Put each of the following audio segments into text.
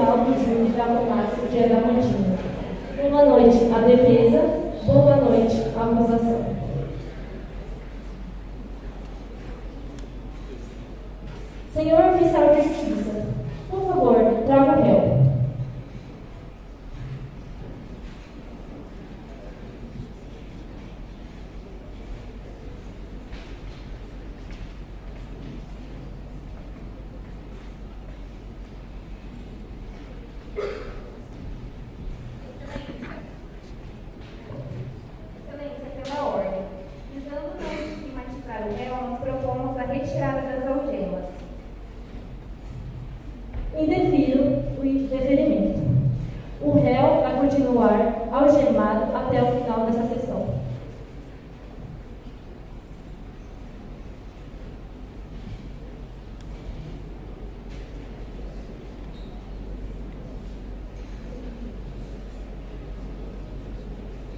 final do júri da Comax de Adamantina. Boa noite à defesa, boa noite à acusação. Senhor oficial de justiça, por favor, traga o réu. Indefiro o deferimento. O réu vai continuar algemado até o final dessa sessão.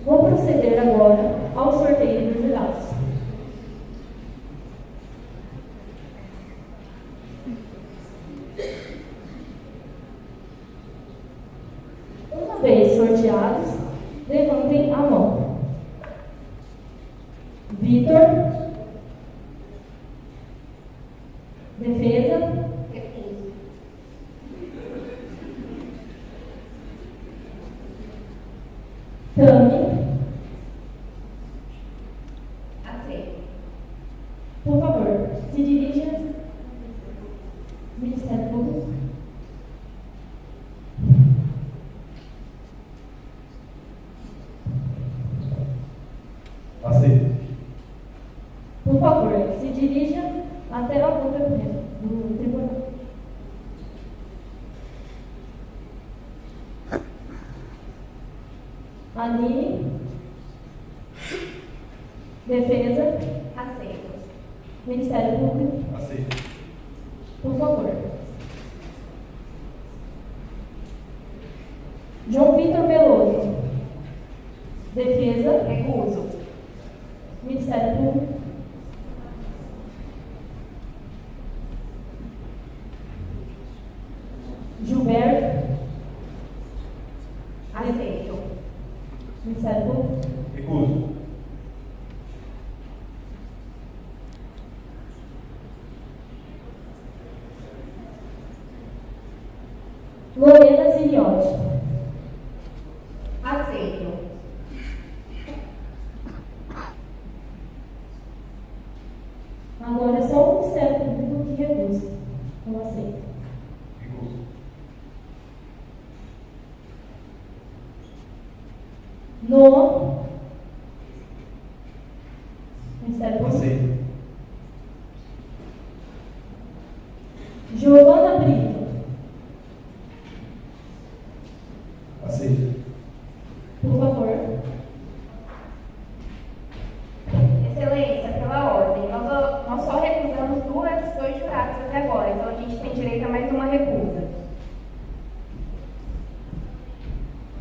Vou proceder agora ao sorteio dos jurados. Uma vez sorteados, levantem a mão. Vitor. Defesa. Recuso. Tami. Aceito. Por favor, se dirija ao Ministério Público. Aceito. Por favor, se dirija até a boca do tribunal. Aline. Defesa. Aceito. Ministério Público. Aceito. Por favor. João Vitor Veloso. Defesa. Recuso. Ministério Público. Gilberto. Aceito. Ministério Público. Recuso. Lorena Ziliotti. Aceito. Agora é só o Ministério Público que recusa. Não aceita. Recuso. No Ministério Público. Aceito. Giovana Brito. Aceito. Por favor. Excelência, pela ordem, nós só recusamos dois jurados até agora, então a gente tem direito a mais uma recusa.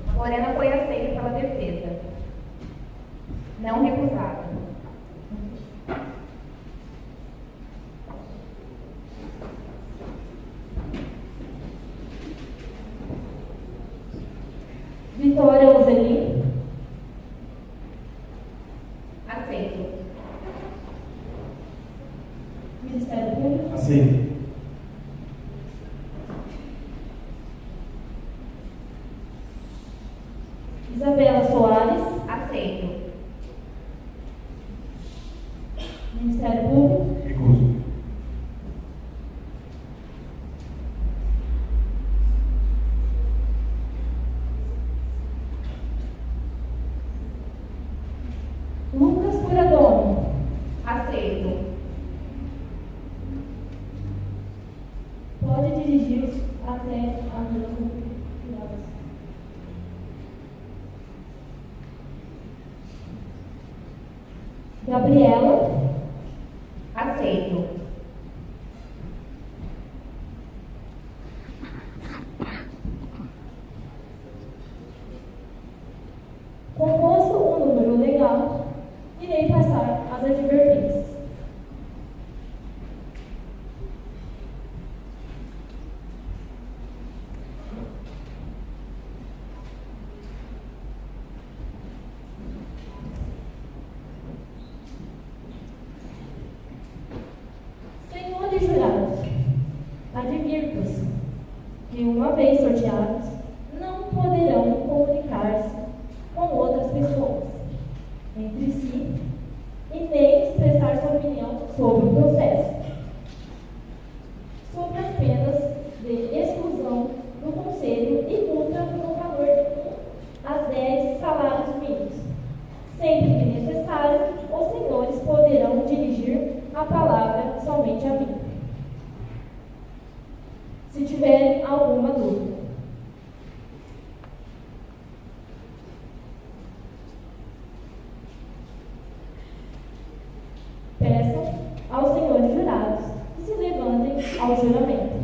A Lorena foi aceita pela defesa. Não recusada. Vitória Ozelin. Aceito. Ministério Público. Aceito. Isabela Soares. Aceito. Ministério Público. Recuso. Lucas Curadoni. Aceito. Pode dirigir-se até a mesa. Gabriela. Aceito. Composto o número legal, irei passar as advertências. vez sorteados, não poderão comunicar-se com outras pessoas entre si e nem expressar sua opinião sobre o processo, sob as penas de exclusão do Conselho e multa no valor de 1 a 10 salários mínimos. Sempre que necessário, os senhores poderão dirigir a palavra somente a mim, se tiverem alguma dúvida. Peçam aos senhores jurados que se levantem ao juramento.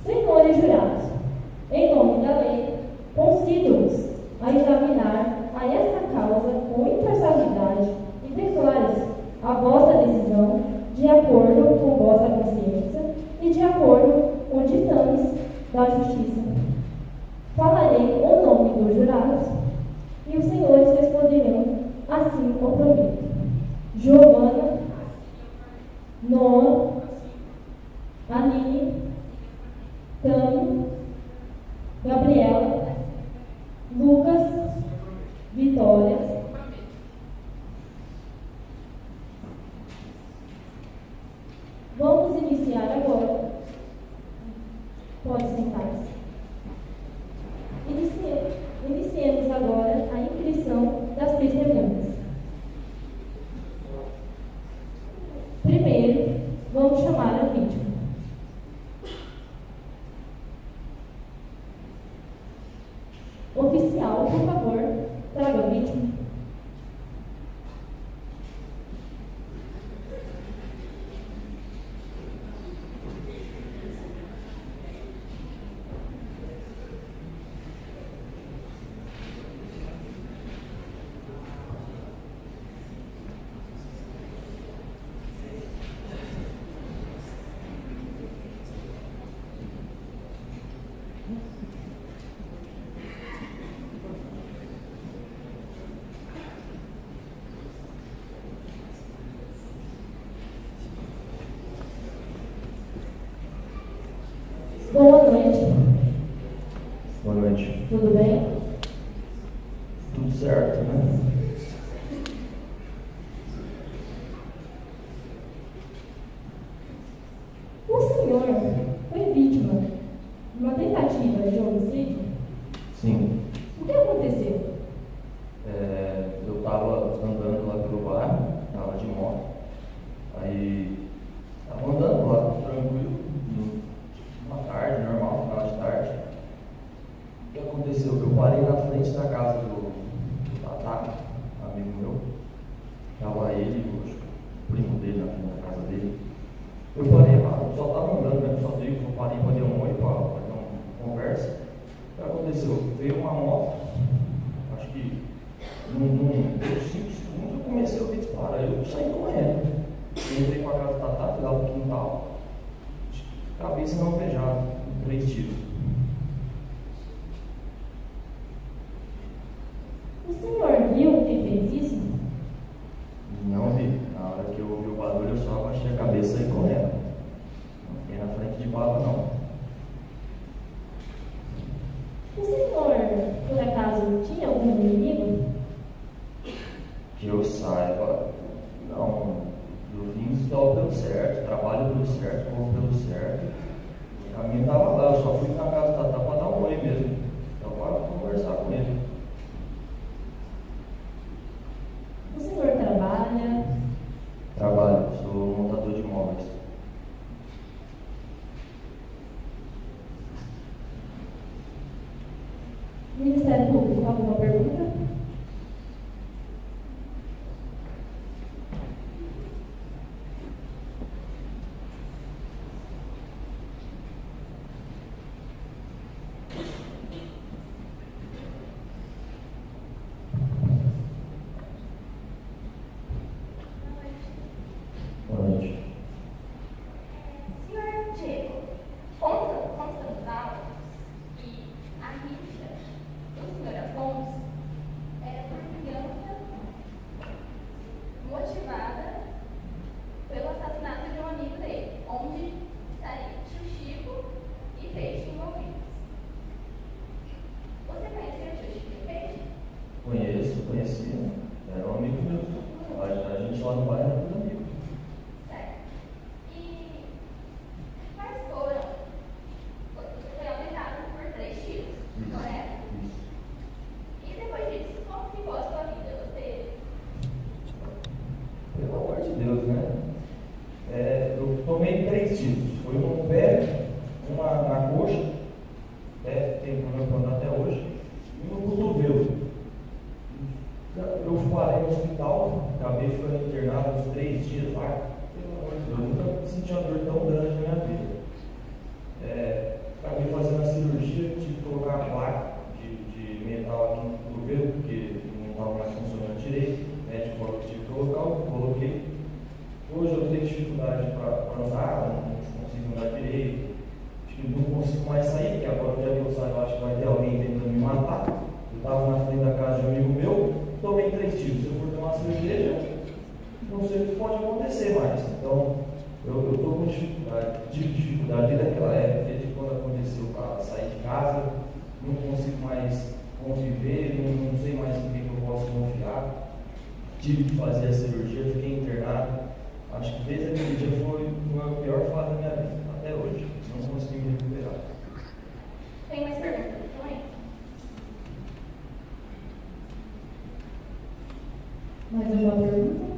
Senhores jurados, em nome da lei, consigo-os a examinar a esta causa com imparcialidade e declaro-se a vossa decisão de acordo com vossa consciência e de acordo com ditames da justiça. Falarei o nome dos jurados e os senhores responderão assim o prometo. Giovana, Noah, Aline, Tami, Gabriela, Lucas, Vitória. Vamos iniciar agora. Pode sentar-se. Iniciemos agora a inscrição das testemunhas. Primeiro, vamos chamar a vítima. Oficial, por favor, traga a vítima. Boa noite. Boa noite. Tudo bem? Tudo certo, né? O senhor foi vítima de uma tentativa de homicídio? Sim. O que aconteceu? Eu estava andando lá pelo bairro, estava de moto. Aí, estava andando lá, tranquilo, uma tarde, normal, final de tarde. O que aconteceu? Eu parei na frente da casa do Tatá, amigo meu. Estava ele e o primo dele na frente da casa dele. Eu parei lá, eu só estava andando, né? Só digo, eu parei para dar um oi, para ter uma conversa. O que aconteceu? Veio uma moto, acho que num 5 segundos eu comecei a ouvir disparar. Eu saí correndo. Entrei para a casa do Tatá, fui lá pro quintal, cabeça não alvejada, 3 tiros. O senhor viu quem fez isso? Não vi. Na hora que eu ouvi o barulho, eu só abaixei a cabeça e saí correndo. Não fiquei na frente de bala, não. O senhor, por acaso, tinha algum inimigo? Que eu saiba, não. Eu vim só pelo certo, trabalho pelo certo, corro pelo certo. O caminho estava lá, eu só fui na casa da Tatá para dar um oi mesmo. Então, para conversar com ele. O senhor trabalha? Trabalho, sou montador de móveis. Ministério Público, alguma pergunta? Boa noite. Senhor Diego, consta nos autos que a rixa do senhor Afonso conhecia, era um amigo meu. A gente lá no bairro era tudo amigo. Certo. E quais foram? Você foi alvejado por 3 tiros, correto? Isso. E depois disso, como ficou a sua vida? Você Pelo amor de Deus, né? Eu tomei 3 tiros. Foi um no pé, uma na coxa, tem problema para andar até hoje, e no cotovelo. Eu parei no hospital, acabei ficando internado uns 3 dias lá. Pelo amor de Deus, eu nunca senti uma dor tão grande na minha vida. Acabei fazendo a cirurgia, tive que colocar a placa de metal aqui no cotovelo, porque não estava mais funcionando direito. O médico falou que tive que colocar, eu coloquei. Hoje eu tenho dificuldade para andar, não consigo andar direito. Acho que não consigo mais sair, porque agora, no dia que eu saio, eu acho que vai ter alguém tentando me matar. Eu estava na frente da casa de um amigo meu, tomei 3 tiros. Se eu for tomar cerveja, não sei o que pode acontecer mais. Então, eu estou com dificuldade, tive dificuldade desde aquela época, desde quando aconteceu para sair de casa, não consigo mais conviver, não sei mais em quem eu posso confiar. Tive que fazer a cirurgia, fiquei internado. Acho que desde aquele dia foi a pior fase da minha vida, até hoje. Não consegui me recuperar. tem mais perguntas também? Mais uma pergunta?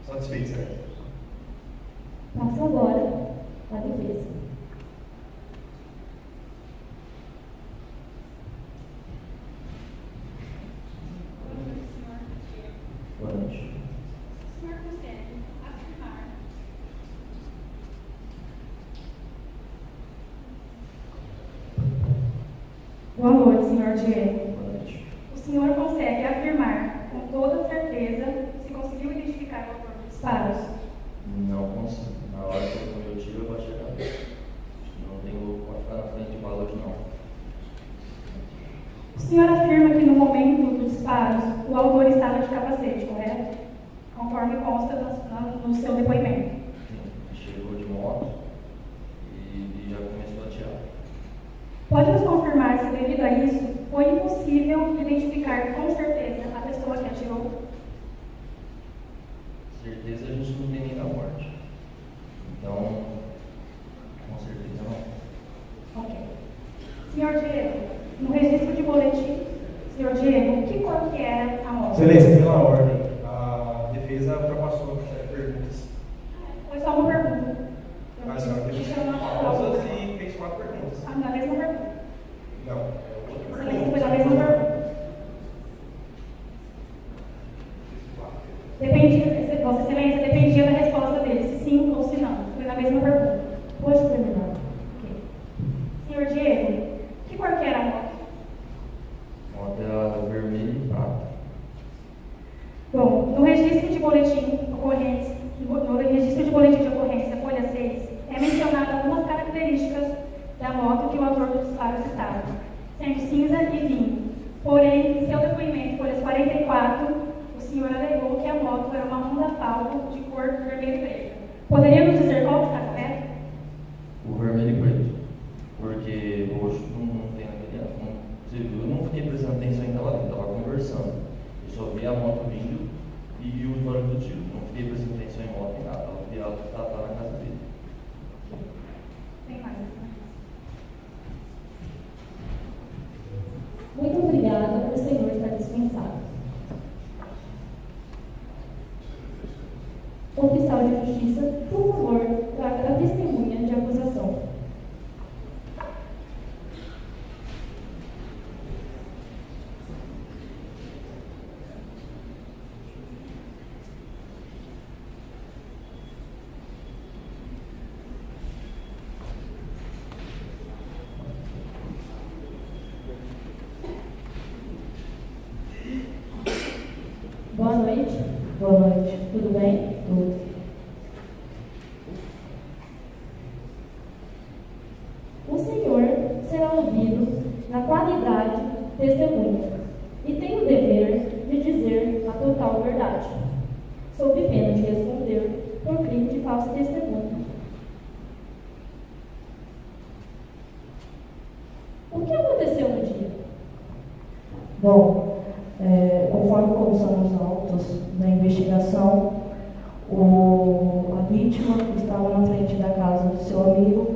Satisfeito, certo? Passa agora a defesa. Boa noite. O senhor consegue afirmar Boa noite, senhor Diego. Boa noite. O senhor consegue afirmar com toda certeza se conseguiu identificar o autor dos disparos? Não consigo. Na hora que eu tomei o tiro, eu bati a cabeça. Acho que não tem louco para ficar na frente de bala não. O senhor afirma que no momento dos disparos o autor estava de capacete, correto? Conforme consta no seu depoimento. Sim, chegou de moto e já começou a atirar. Pode nos confirmar se, devido a isso, foi impossível identificar com certeza a pessoa que atirou? Certeza a gente não tem nem da morte. Então, com certeza não. Ok. Senhor Diego, no registro de boletim, senhor Diego, que cor que era a moto? Excelência, pela ordem. A defesa ultrapassou as perguntas. Foi só uma pergunta. A senhora teve pausas e fez 4 perguntas. Na mesma pergunta. Não, é outra Excelência, foi pergunta. na mesma pergunta. Dependia, Vossa Excelência, dependia da resposta dele, se sim ou se não. Foi na mesma pergunta. Pode terminar. Ok. Senhor Diego, que cor que era a moto? Moto era vermelho e prata. Bom, no registro de boletim de ocorrência, folha 6, é mencionado algumas características da moto que o autor dos disparos estava, sendo cinza e vinho. Porém, em seu depoimento, folhas 44, o senhor alegou que a moto era uma Honda Falcon de cor vermelho e preto. Poderia nos dizer qual que está correto? O vermelho e preto. Porque roxo não tem naquele ano. Você viu, eu não fiquei prestando atenção em tela, estava conversando. Eu só vi a moto vindo e o barulho do tiro. Não fiquei prestando atenção em moto nem nada. Eu vi ela que estava na casa dele. Tem mais. Muito obrigada, o senhor está dispensado. Oficial de Justiça, por favor, traga a testemunha de acusação. Boa noite. Boa noite. Tudo bem? Tudo. O senhor será ouvido na qualidade de testemunha e tem o dever de dizer a total verdade, sob pena de responder por crime de falso testemunho. Bom, conforme constamos nos autos da investigação, a vítima estava na frente da casa do seu amigo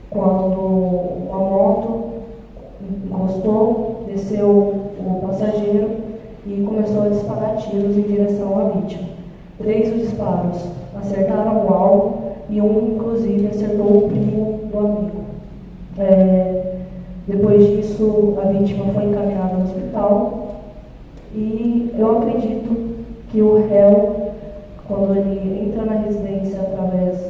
quando uma moto encostou, desceu o passageiro e começou a disparar tiros em direção à vítima. 3 dos disparos acertaram o alvo e um, inclusive, acertou o primo do amigo. Depois disso, a vítima foi encaminhada ao hospital e eu acredito que o réu, quando ele entra na residência atrás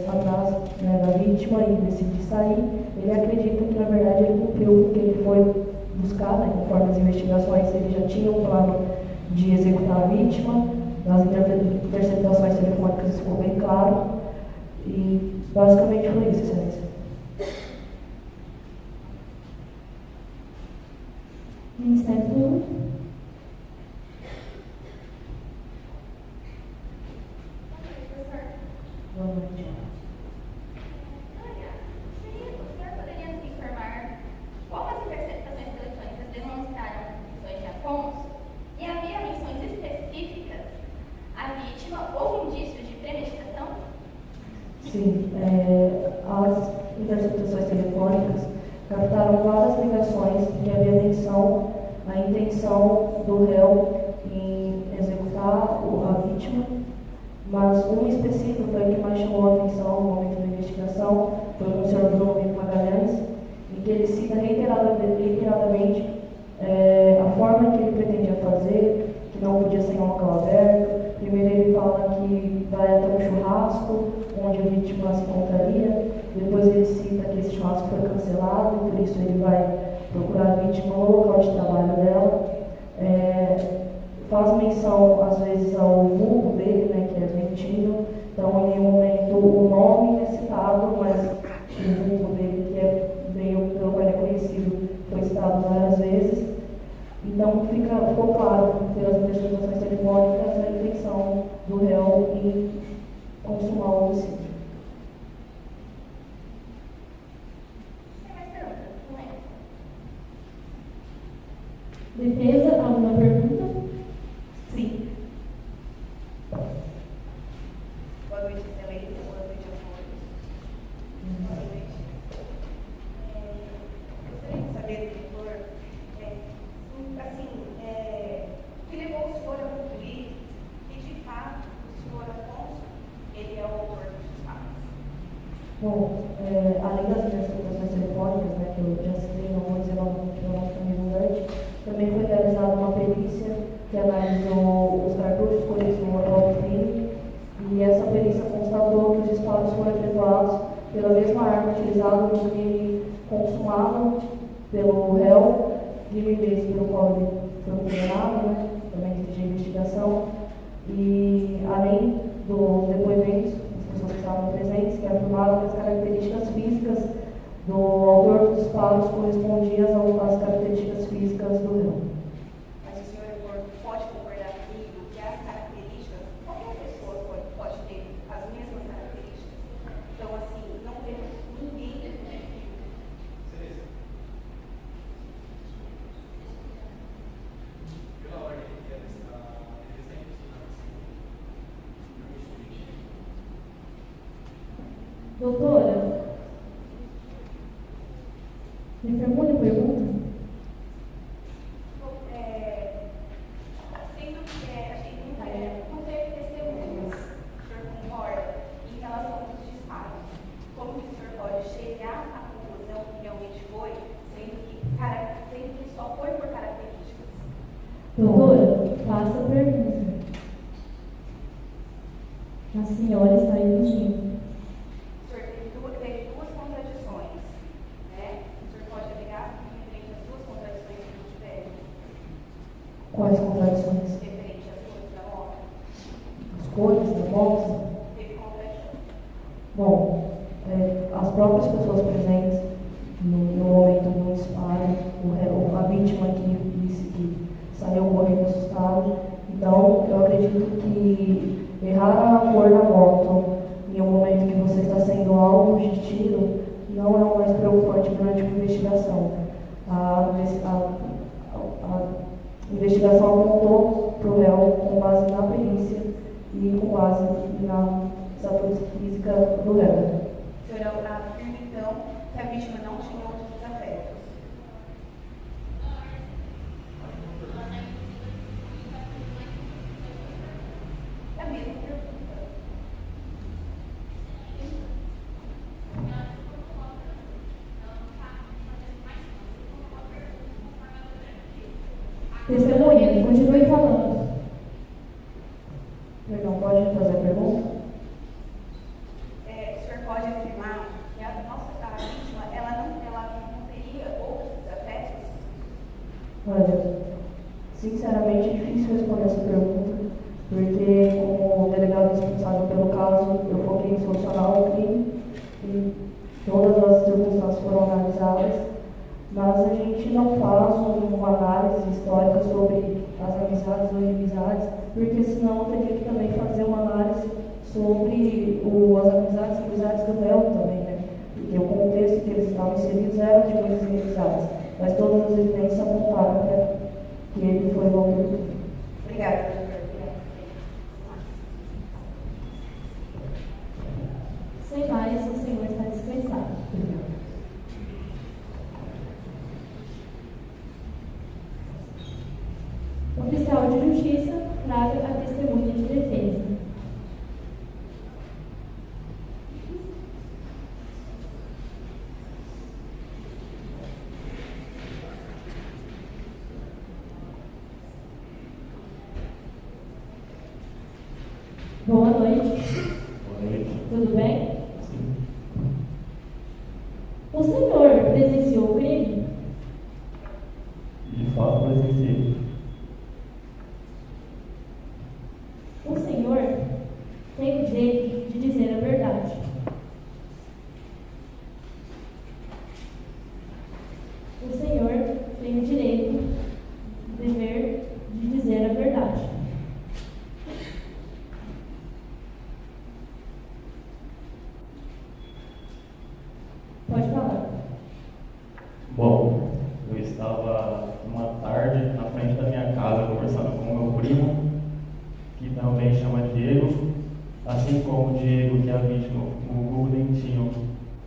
da vítima e decide sair, ele acredita que, na verdade, ele cumpriu porque ele foi buscar, conforme as investigações, ele já tinha um plano de executar a vítima, nas interceptações telefônicas isso ficou bem claro, e basicamente foi isso, Excelência. Ministério Público. Boa noite. O senhor poderia nos informar como as interceptações telefônicas demonstraram funções de Afonso e havia menções específicas à vítima ou indícios de premeditação? Sim, as interceptações telefônicas captaram várias ligações que havia menção à intenção do réu em executar a vítima, mas um específico foi o que mais chamou a atenção no momento da investigação, foi o senhor Bruno Magalhães, em que ele cita reiteradamente a forma que ele pretendia fazer, que não podia ser em um local aberto. Primeiro ele fala que vai até um churrasco, onde a vítima se encontraria, depois ele cita que esse churrasco foi cancelado, e por isso ele vai procurar a vítima no local de trabalho dela. Faz menção, às vezes, ao vulgo dele, que é Argentino, então em nenhum momento o nome é citado, mas o vulgo dele, que é meio pelo qual ele é conhecido, foi citado várias vezes. Então ficou claro, pelas investigações telefônicas, a intenção do réu em consumar o homicídio. Tem mais perguntas? Defesa, alguma pergunta? Sim. Boa noite, Excelência. Boa noite a todos. Boa noite. Gostaria de saber, doutor, o que levou o senhor a concluir que, de fato, o senhor Afonso, ele é o autor dos fatos? Bom, além das interceptações telefônicas, que eu já citei, não vou dizer novamente para não ficar redundante, também foi realizada uma perícia que analisou os cartuchos colhidos no local do crime, e essa perícia constatou que os disparos foram efetuados pela mesma arma utilizada no crime consumado pelo réu, crime mesmo pelo qual ele foi condenado, também exige investigação, e além dos depoimentos, as pessoas que estavam presentes, que afirmaram que as características físicas do autor dos disparos correspondiam às características físicas do réu. Mas o senhor pode concordar comigo que as características, qualquer pessoa pode ter as mesmas características. Então, assim, não temos ninguém que Pela ordem que ela está Doutora, me formule a pergunta? Sendo que a gente não teve testemunhas, o senhor concorda em relação aos disparos? Como que o senhor pode chegar à conclusão que realmente foi, sendo que só foi por características? Doutora, faça a pergunta. A senhora está exigindo. O senhor teve duas contradições, né? O senhor pode alegar referente às duas contradições que não tiveram? Quais contradições? Referente às cores da moto? As cores da moto? Teve contradição. Bom, as próprias pessoas presentes no momento do disparo, a vítima que disse que saiu correndo assustado. Então, eu acredito que errar a cor da moto em um momento que você está sendo alvo de tiro não é o mais preocupante durante uma investigação. A A investigação apontou para o réu com base na perícia e com base na estatura física do réu. O senhor afirma, então, que a vítima não tinha outros desafetos. É a mesma pergunta. Testemunha, continue falando. Perdão, pode fazer a pergunta? O senhor pode afirmar que a vítima ela não teria outros desafetos? Olha, sinceramente é difícil responder essa pergunta, porque como delegado responsável pelo caso, eu foquei em solucionar o crime e todas as circunstâncias foram analisadas, mas a gente não faz uma análise histórica sobre as amizades ou inimizades, porque senão eu teria que também fazer uma análise sobre as amizades e inimizades do réu também, né? Porque o contexto que eles estavam inseridos era de muitas inimizades, mas todas as evidências apontaram para que ele foi o autor do crime. Obrigada, doutor. Sem mais, o senhor está dispensado. Oficial de Justiça, traga a testemunha de defesa. Boa noite. Boa noite. Tudo bem? Sim. O senhor presenciou o crime? De fato, presenciei. O senhor tem o direito de dizer a verdade. O senhor tem o direito, dever de dizer a verdade. Pode falar. Bom, eu estava uma tarde na frente da minha casa conversando com o meu primo, que também chama Diego, assim como o Diego, que é a vítima, o Google Dentinho,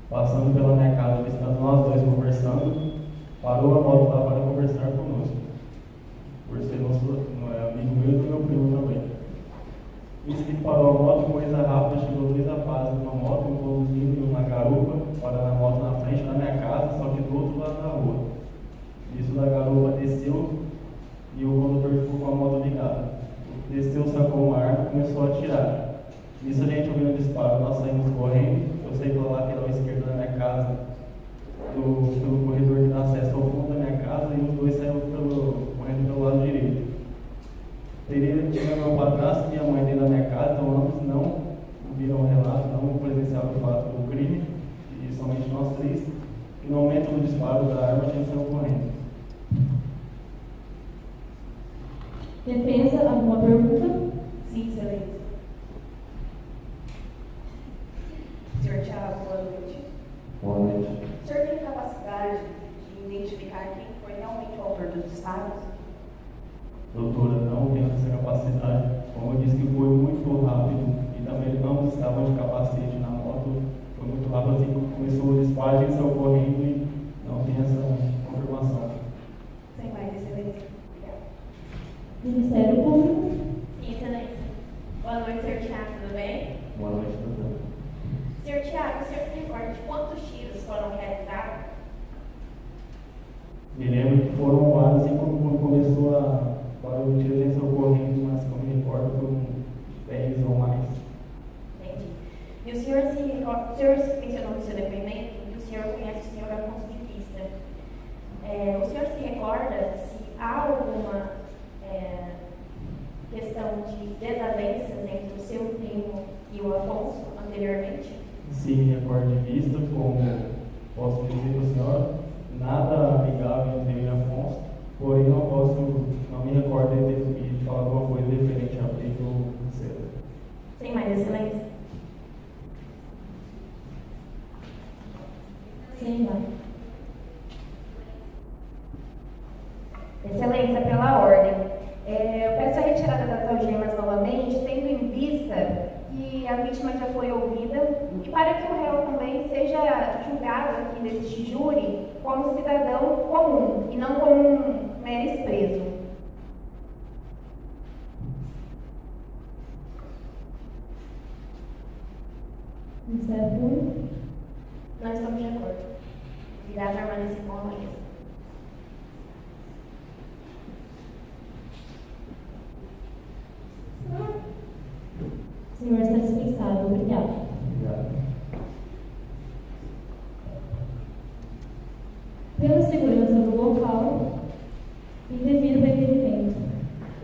passando pela minha casa, estando nós dois conversando, parou a moto lá para conversar conosco, por ser amigo meu e do meu primo também. Isso que parou a moto, coisa rápida, chegou dois rapazes numa moto, um conduzindo e uma garupa, parando a moto na frente da minha casa, só que do outro lado da rua. Isso da garupa desceu e o condutor ficou com a moto ligada. Desceu, sacou uma arma e começou a atirar. Nisso a gente ouviu um disparo, nós saímos correndo, eu saí pela lateral esquerda da minha casa, pelo corredor que dá acesso ao fundo da minha casa, e os dois saíram correndo pelo lado direito. Tinha meu padrasto e minha mãe dentro da minha casa, então ambos não viram o relato, não presenciaram o fato do crime, e somente nós três. E no momento do disparo da arma, a gente saiu correndo. Defesa, alguma pergunta? Sim, excelência. Senhor Thiago, boa noite. Boa noite. O senhor tem capacidade de identificar quem foi realmente o autor dos disparos? Doutora, não tenho essa capacidade. Como eu disse que foi muito rápido e também ambos estavam de capacete na moto, foi muito rápido assim que começou o disparo, a gente saiu correndo e não tem essa confirmação. Sem mais, excelência. Obrigada. Ministério Público. Sim, excelência. Boa noite, senhor Thiago, tudo bem? Boa noite, doutora. Senhor Thiago, o senhor se recorda de quantos tiros foram realizados? Me lembro que foram vários, assim, quando começou a barulho de tiro, a gente saiu correndo, mas como me recordo, foram 10 ou mais. Entendi. E o senhor mencionou no seu depoimento que o senhor conhece o senhor Afonso de Vista. O senhor se recorda se há alguma questão de desavenças entre o seu primo e o Afonso anteriormente? Sim, me recordo de vista, como posso dizer para o senhor, nada amigável entre ele e Afonso, porém não me recordo de ter me falado alguma coisa referente a briga ou etc. Sem mais, excelência. Sim, vai. Excelência, pela ordem. que a vítima já foi ouvida e para que o réu também seja julgado aqui neste júri como cidadão comum e não como um mero preso. Ministério Público. Nós estamos de acordo. Irá permanecer com a mesa. O senhor está dispensado. Obrigado. Obrigado. Pela segurança do local e devido requerimento,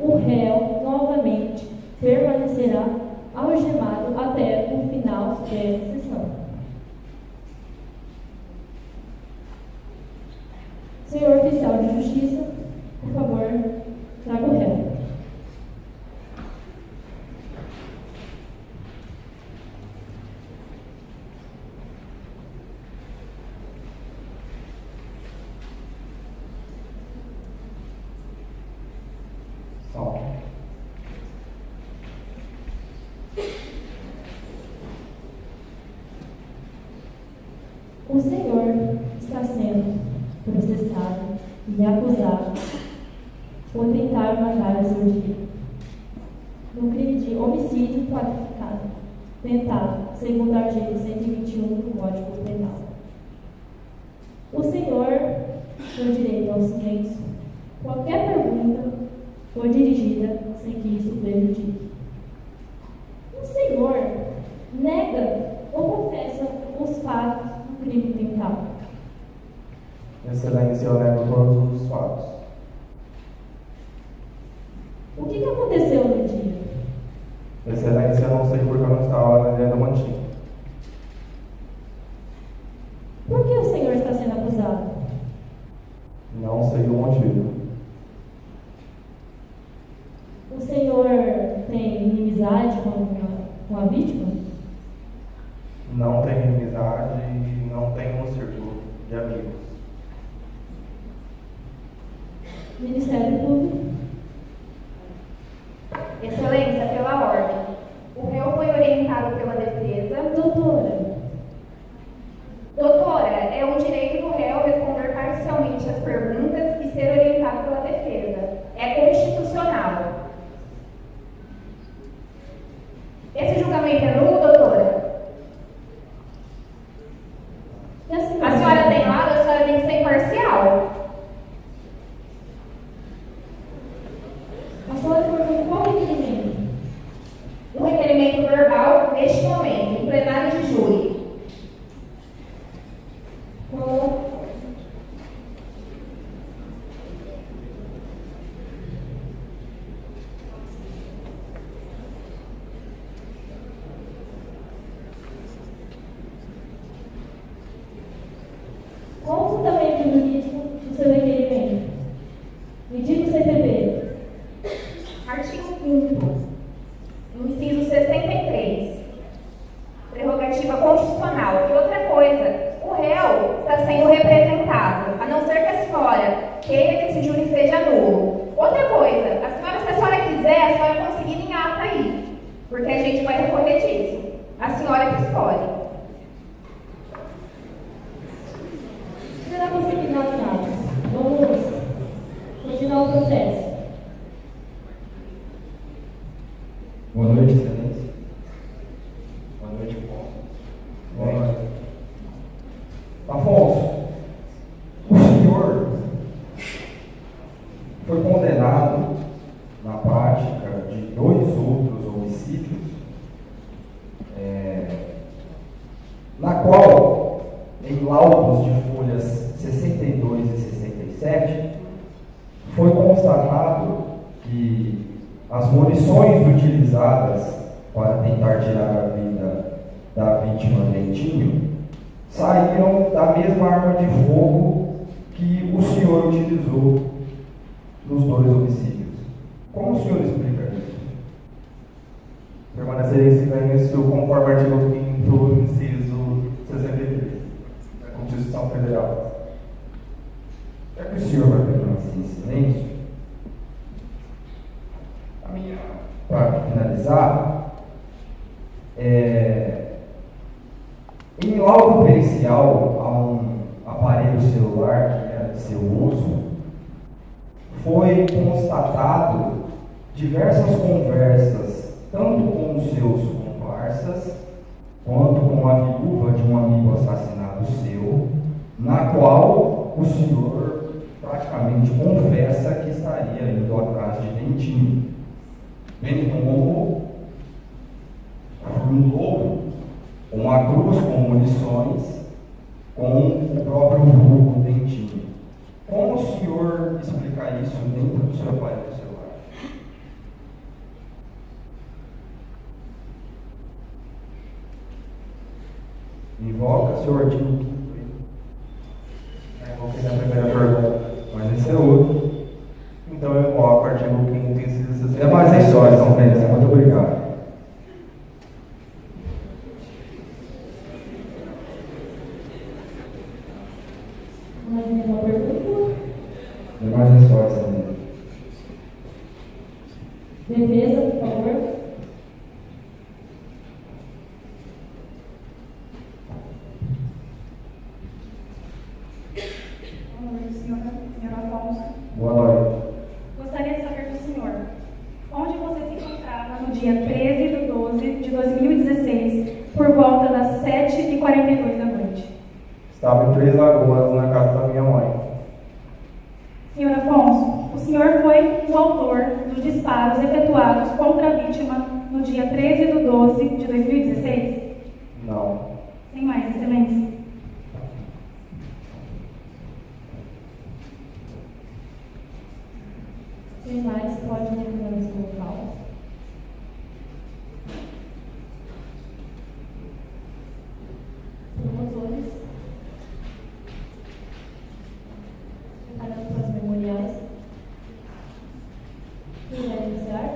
o réu novamente permanecerá algemado até o final desta sessão. Senhor oficial de justiça, por favor, traga o réu. O senhor está sendo processado e acusado por tentar matar o seu filho no crime de homicídio qualificado, tentado, segundo o artigo 121 do Código Penal. O senhor tem direito ao silêncio. Qualquer pergunta for dirigida sem que isso prejudique. O senhor nega ou confessa os fatos do crime tentado? Excelência, eu nego todos os fatos. O que aconteceu no dia? Excelência, eu não sei porque eu não estava na linha do mantinho. Por que o senhor está sendo acusado? Não sei o motivo. O senhor tem inimizade com a vítima? Não tenho inimizade e não tenho um círculo de amigos. Ministério Público. Excelência, pela ordem. O réu foi orientado pela defesa. Doutora, é um direito do réu responder parcialmente as perguntas e ser orientado pela defesa. É constitucional. Esse julgamento é nulo, doutora? E a senhora tem lado, a senhora tem que ser imparcial. A senhora formou qual requerimento? Um requerimento verbal neste momento, em plenário de júri. Qual o fundamento jurídico do seu requerimento? Me diga o CPB. Artigo 5º, inciso 63. Prerrogativa constitucional. E outra coisa, o réu está sendo representado, a não ser que a senhora queira que esse júri seja nulo. Outra coisa, se a senhora quiser, a senhora conseguir em ata aí, porque a gente vai recorrer disso. A senhora que escolhe. Será conseguido em ata? Vamos continuar o processo. Boa noite, excelência. Boa noite, Afonso. Boa noite. Afonso, o senhor foi condenado na prática de 2 outros homicídios, na qual, em laudos de folhas 62 e 67, foi constatado que as munições utilizadas para tentar tirar a vida da vítima Dentinho saíram da mesma arma de fogo que o senhor utilizou nos 2 homicídios. Como o senhor explica isso? Permanecerei em silêncio conforme o artigo 5º, inciso 63 da Constituição Federal. Já que o senhor vai permanecer em silêncio, para finalizar, Em laudo pericial a um aparelho celular que era de seu uso, foi constatado diversas conversas, tanto com os seus comparsas, quanto com a viúva de um amigo assassinado seu, na qual o senhor praticamente confessa que estaria indo atrás de Dentinho, bem como um lobo, uma cruz com munições, com o próprio vulgo Dentinho. Como o senhor explica isso dentro do seu aparelho celular? Invoca seu artigo 5º. Vou fazer a primeira pergunta, mas esse é outro. Então eu invoco o artigo 5º, inciso 60. É mais história, São Pedro. Muito obrigado. Mais nenhuma pergunta? É mais história, São Pedro. Defesa, por favor. Boa noite, senhor Afonso. Boa noite. Gostaria de saber do senhor, onde você se encontrava no dia 13 de 12 de 2016, por volta das 7h42 da noite? Estava em Três Lagoas, na casa da minha mãe. Senhor Afonso, o senhor foi o autor dos disparos efetuados contra a vítima no dia 13 de 12 de 2016? Não. Sem mais, excelência. Sem mais, pode terminar esse local. Promotores. Preparando para as memoriais. Quem vai iniciar?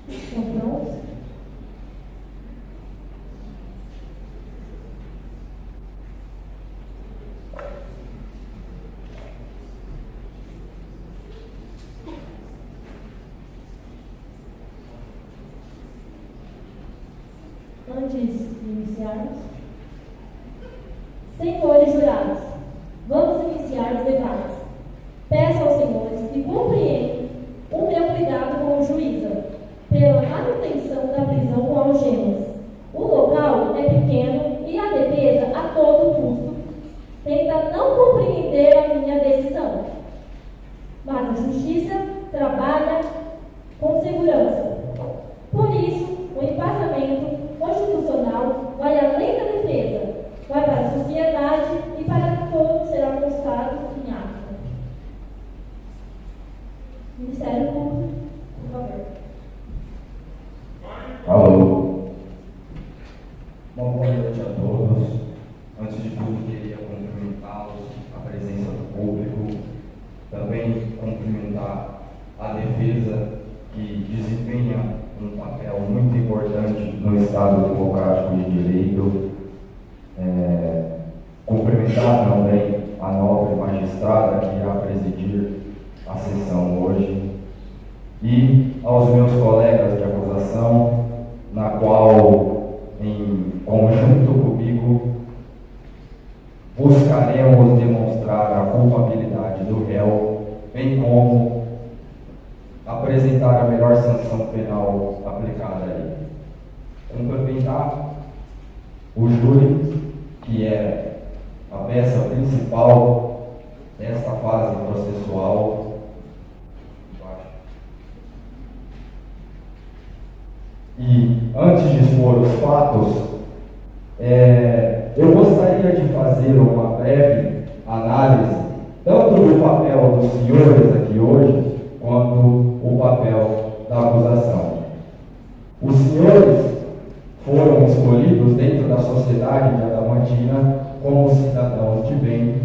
Estão prontos? Antes de iniciarmos, senhores jurados, vamos iniciar os debates. Peço aos senhores que compreendam o meu cuidado como juíza, pela manutenção da prisão com algemas. O local é pequeno e a defesa, a todo custo, tenta não compreender a minha decisão. Mas a justiça trabalha com segurança. Por isso, o embasamento constitucional vai além da defesa, vai para a sociedade e para todos será constado em ato. Ministério Público, por favor. Alô. Bom, boa noite a todos. Antes de tudo, queria cumprimentá-los, a presença do público, também cumprimentar a defesa que desempenha um papel muito importante no Estado Democrático de Direito. Cumprimentar também a nobre magistrada que irá presidir a sessão hoje e aos meus colegas de acusação, na qual, em conjunto comigo, buscaremos demonstrar a culpabilidade do réu, bem como apresentar a melhor sanção penal aplicada a ele. Cumprimentar o júri, que é a peça principal desta fase processual. E antes de expor os fatos, eu gostaria de fazer uma breve análise tanto do papel dos senhores aqui hoje, quanto o papel da acusação. Os senhores foram escolhidos dentro da sociedade de Adamantina como cidadãos de bem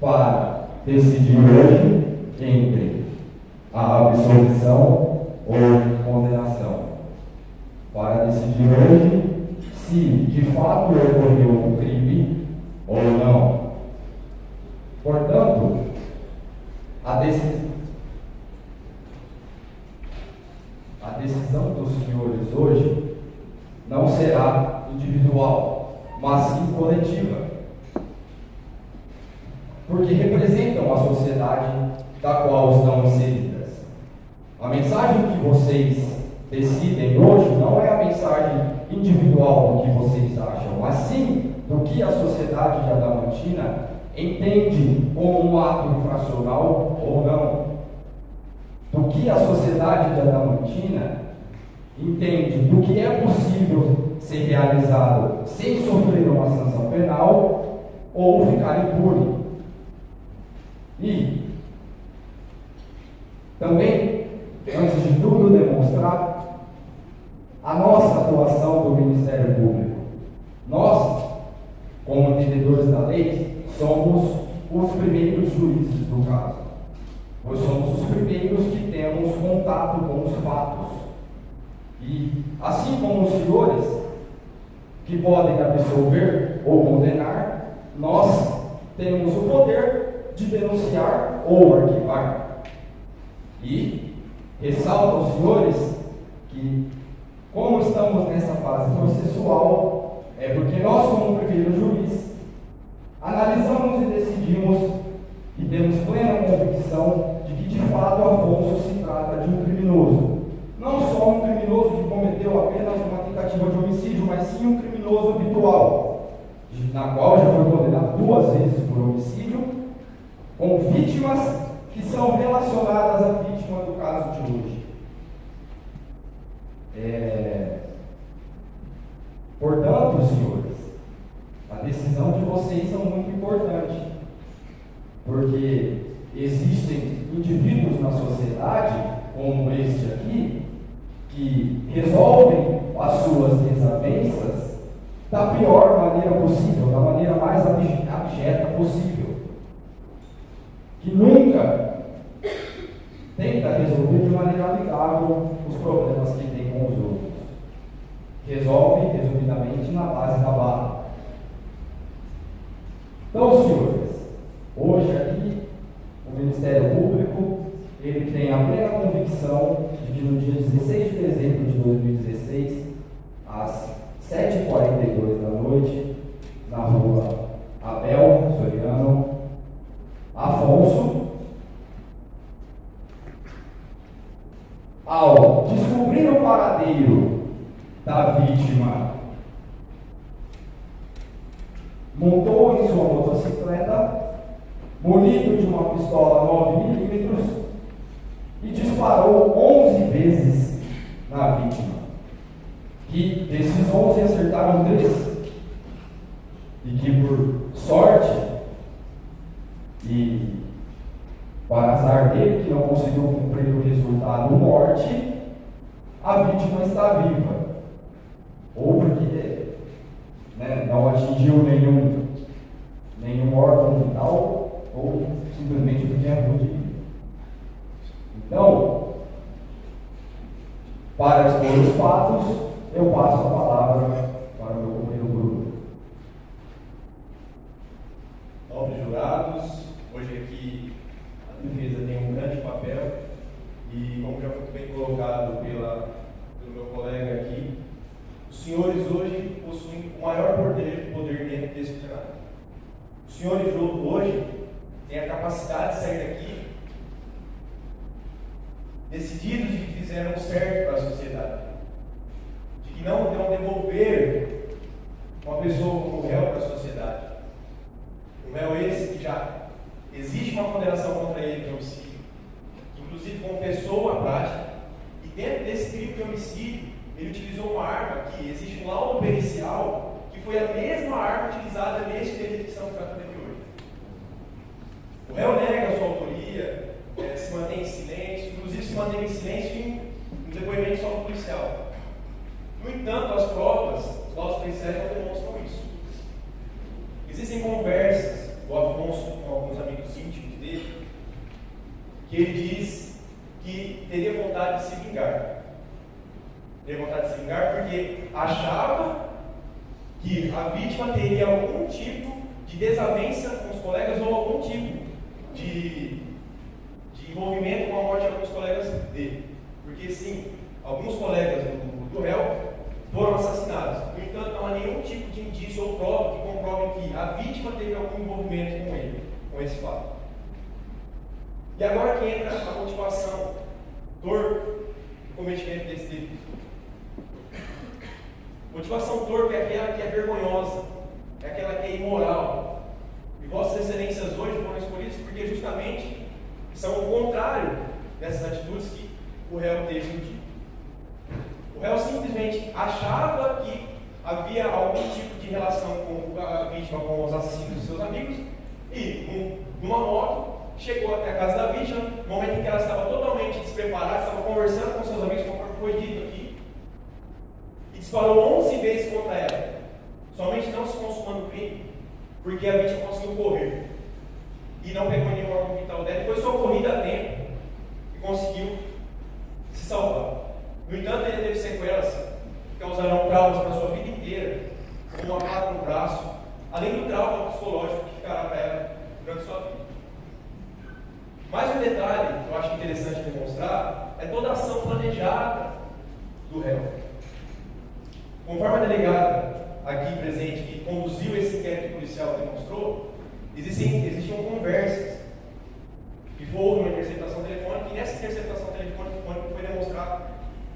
para decidir hoje entre a absolvição ou condenação. Para decidir hoje se de fato ocorreu um crime ou não. Portanto, a decisão dos senhores hoje não será individual, mas sim coletiva, porque representam a sociedade da qual estão inseridas. A mensagem que vocês decidem hoje não é a mensagem individual do que vocês acham, mas sim do que a sociedade de Adamantina entende como um ato infracional ou não. Do que a sociedade de Adamantina entende do que é possível ser realizado sem sofrer uma sanção penal ou ficar impune. E também, antes de tudo, demonstrar a nossa atuação do Ministério Público. Nós, como entendedores da lei, somos os primeiros juízes do caso. Nós somos os primeiros que temos contato com os fatos. E, assim como os senhores, que podem absolver ou condenar, nós temos o poder de denunciar ou arquivar. E ressalto aos senhores que, como estamos nessa fase processual, é porque nós, como primeiro juiz, analisamos e decidimos e temos plena convicção de que, de fato, Afonso se trata de um criminoso. Não só um criminoso que cometeu apenas uma tentativa de homicídio, mas sim um criminoso habitual, na qual já foi condenado 2 vezes por homicídio, com vítimas que são relacionadas à vítima do caso de hoje. Portanto, senhores, a decisão de vocês é muito importante, porque existem indivíduos na sociedade, como este aqui, que resolvem as suas desavenças da pior maneira possível, da maneira mais abjeta possível, que nunca tenta resolver de maneira amigável os problemas que tem com os outros. Resolve, resumidamente, na base da bala. Então, senhores, hoje aqui, o Ministério Público, ele tem a plena convicção de que no dia 16 de dezembro de 2016, às 7h42 da noite, na rua Abel Soriano, Afonso, ao descobrir o paradeiro da vítima, montou em sua motocicleta, munido de uma pistola 9mm, e disparou 11 vezes na vítima. Que desses 11 acertaram 3. E que, por sorte e para azar dele, que não conseguiu cumprir o resultado morte, a vítima está viva. Ou porque não atingiu nenhum órgão vital, ou simplesmente porque é ruim. Então, para expor os fatos, eu passo a palavra para o meu companheiro Bruno. Nobres jurados, hoje aqui a defesa tem um grande papel e, como já foi muito bem colocado pelo meu colega aqui, os senhores hoje possuem o maior poder dentro desse plenário. Os senhores hoje têm a capacidade de sair daqui decididos de que fizeram certo para a sociedade, de que não vão devolver uma pessoa como réu para a sociedade. O réu esse que já existe uma condenação contra ele de homicídio, que inclusive confessou a prática, e dentro desse crime de homicídio, ele utilizou uma arma que existe um laudo pericial, que foi a mesma arma utilizada neste delito que estamos tratando aqui hoje. O réu nega a sua autoria, se mantém em silêncio, inclusive se mantém em silêncio um depoimento só do policial. No entanto, as provas, os laudos policiais não demonstram isso. Existem conversas do Afonso com alguns amigos íntimos dele, que ele diz que teria vontade de se vingar. Teria vontade de se vingar porque achava que a vítima teria algum tipo de desavença com os colegas ou algum tipo de envolvimento com a morte de alguns colegas dele. Porque sim, alguns colegas do réu foram assassinados. No entanto, não há nenhum tipo de indício ou prova que comprovem que a vítima teve algum envolvimento com ele, com esse fato. E agora que entra a motivação torpe do cometimento desse delito. Motivação torpe é aquela que é vergonhosa, é aquela que é imoral. E Vossas Excelências hoje foram escolhidas porque justamente são o contrário dessas atitudes que o réu teve no dia. O réu simplesmente achava que havia algum tipo de relação com a vítima, com os assassinos de seus amigos, e numa moto chegou até a casa da vítima, no momento em que ela estava totalmente despreparada, estava conversando com seus amigos, conforme foi dito aqui, e disparou 11 vezes contra ela, somente não se consumando o crime, porque a vítima conseguiu correr e não pegou nenhum órgão vital dela, e foi socorrida a tempo e conseguiu se salvar. No entanto, ele teve sequelas que causarão traumas para a sua vida inteira, como uma placa no braço, além do trauma psicológico que ficará para ela durante a sua vida. Mais um detalhe que eu acho interessante demonstrar é toda a ação planejada do réu. Conforme a delegada aqui presente que conduziu esse inquérito policial demonstrou, existiam conversas que houve uma interceptação telefônica, e nessa interceptação telefônica foi demonstrado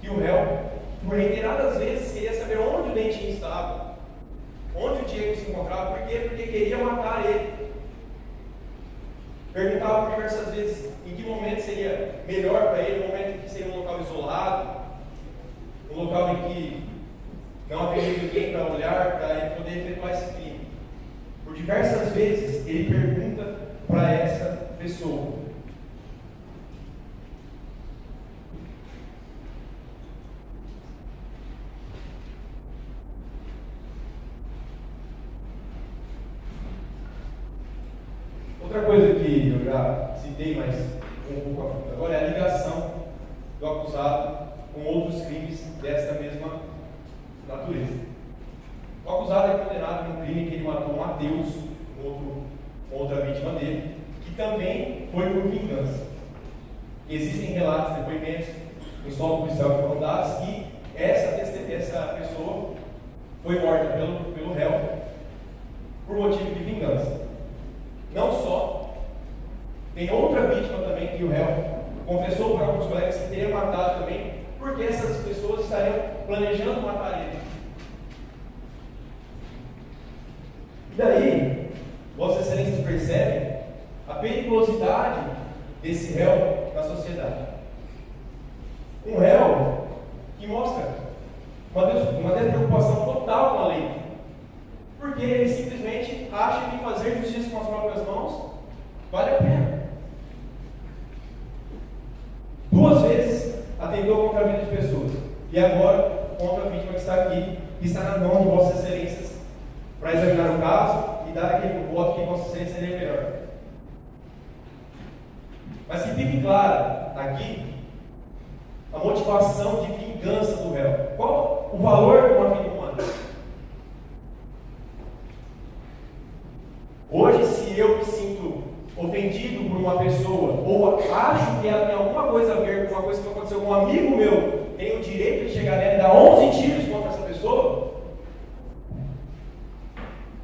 que o réu, por reiteradas vezes, queria saber onde o Dentinho estava, onde o Diego se encontrava. Por quê? Porque queria matar ele. Perguntava por diversas vezes em que momento seria melhor para ele, no momento em que seria um local isolado, um local em que não haveria ninguém para olhar, para ele poder efetuar esse crime. Por diversas vezes ele pergunta para essa pessoa. Outra coisa que eu já citei, mas um pouco a fundo agora, é a ligação do acusado com outros crimes desta mesma natureza. O acusado é condenado num crime que ele matou um Mateus, outra vítima dele, que também foi por vingança. Existem relatos, depoimentos no solo policial que foram dados que essa pessoa foi morta pelo réu por motivo de vingança. Não só, tem outra vítima também que o réu confessou para alguns colegas que teria matado também, porque essas pessoas estariam planejando matar ele. E daí, Vossas Excelências percebem a periculosidade desse réu na sociedade. Um réu que mostra uma despreocupação total com a lei, porque ele simplesmente acha que fazer justiça com as próprias mãos vale a pena. 2 vezes atentou contra a vida de pessoas, e agora contra a vítima que está aqui, que está na mão de Vossas Excelências para examinar o caso e dar aquele voto que Vossas Excelências seria melhor. Mas que fique claro aqui a motivação de vingança do réu. Qual o valor de uma vida humana? Hoje, se eu me sinto ofendido por uma pessoa, ou acho que ela tem alguma coisa a ver com uma coisa que aconteceu com um amigo meu, tenho o direito de chegar nela e dar 11 tiros contra essa pessoa?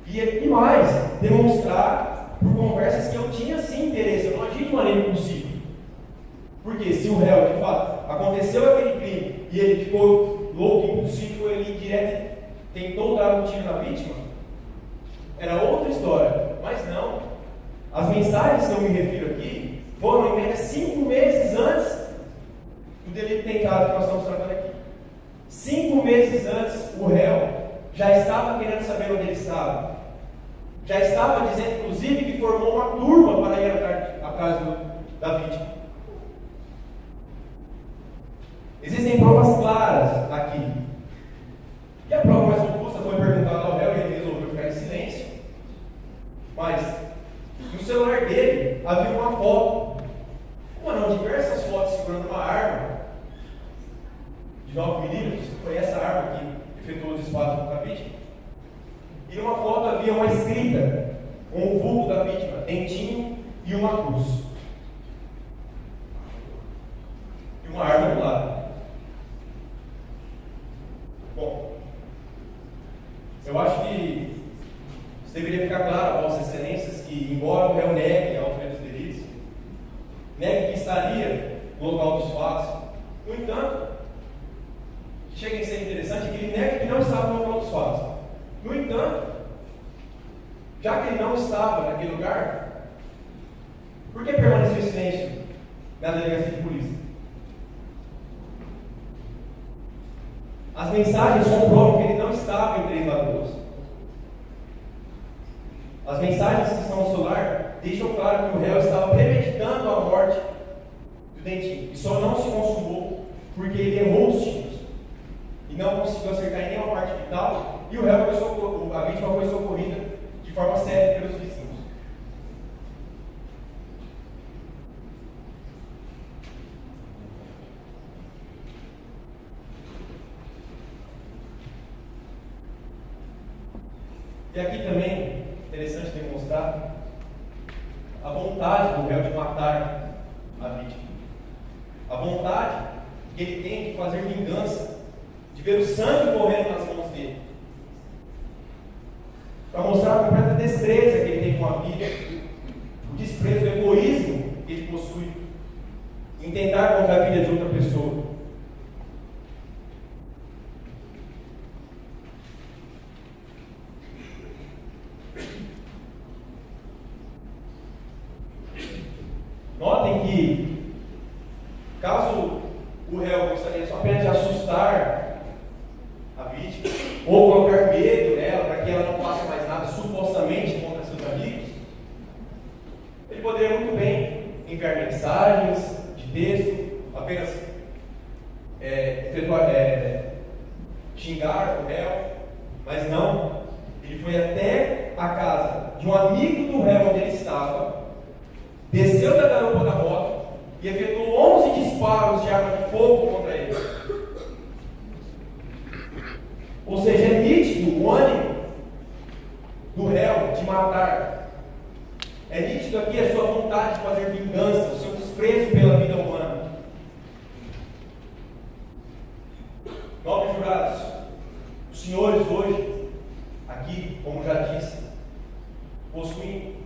E mais, demonstrar por conversas que eu tinha sim interesse, eu não agi de maneira impulsiva. Porque se o réu, de fato, aconteceu aquele crime e ele ficou louco, impulsivo, ele direto tentou dar um tiro na vítima, era outra história. Mas não. As mensagens que eu me refiro aqui foram em média 5 meses antes do delito tentado que nós estamos tratando aqui. 5 meses antes, o réu já estava querendo saber onde ele estava. Já estava dizendo, inclusive, que formou uma turma para ir atrás da vítima. Existem provas claras aqui. E a prova mais robusta foi perguntada ao réu e ele resolveu ficar em silêncio. Mas no celular dele havia uma foto, diversas fotos segurando uma arma de 9mm, foi essa arma que efetuou os disparos contra a vítima. E numa foto havia uma escrita com o vulgo da vítima, dentinho e uma cruz. E uma arma do lado. Bom, eu acho que isso deveria ficar claro a Vossas Excelências que, embora o réu negue a autoria dos delitos, negue que estaria no local dos fatos, no entanto, chega a ser interessante que ele nega que não estava no local dos fatos. No entanto, já que ele não estava naquele lugar, por que permaneceu em silêncio na delegacia de polícia? As mensagens comprovam que ele não estava em Três Lagoas. As mensagens que estão no celular deixam claro que o réu estava premeditando a morte do Dentinho. E só não se consumou porque ele errou os tiros e não conseguiu acertar em nenhuma parte vital. E o réu a vítima foi socorrida de forma séria pelos vizinhos. E aqui também é interessante demonstrar a vontade do réu de matar a vítima. A vontade que ele tem de fazer vingança, de ver o sangue correndo nas mãos dele. Para mostrar a completa destreza que ele tem com a vida, o desprezo, o egoísmo que ele possui em tentar contra a vida de outra pessoa. Notem que, caso o réu gostaria só apenas de assustar a vítima, ou colocar medo nela para que ela não faça mais nada supostamente contra seus amigos, ele poderia muito bem enviar mensagens de texto, apenas xingar o réu, mas não. Ele foi até a casa de um amigo do réu onde ele estava, desceu da garupa da moto e efetuou 11 disparos de arma de fogo contra ele. Ou seja, é nítido o ânimo do réu de matar. É nítido aqui a sua vontade de fazer vingança, o seu desprezo pela vida humana. Nobres jurados, os senhores hoje, aqui, como já disse, possuem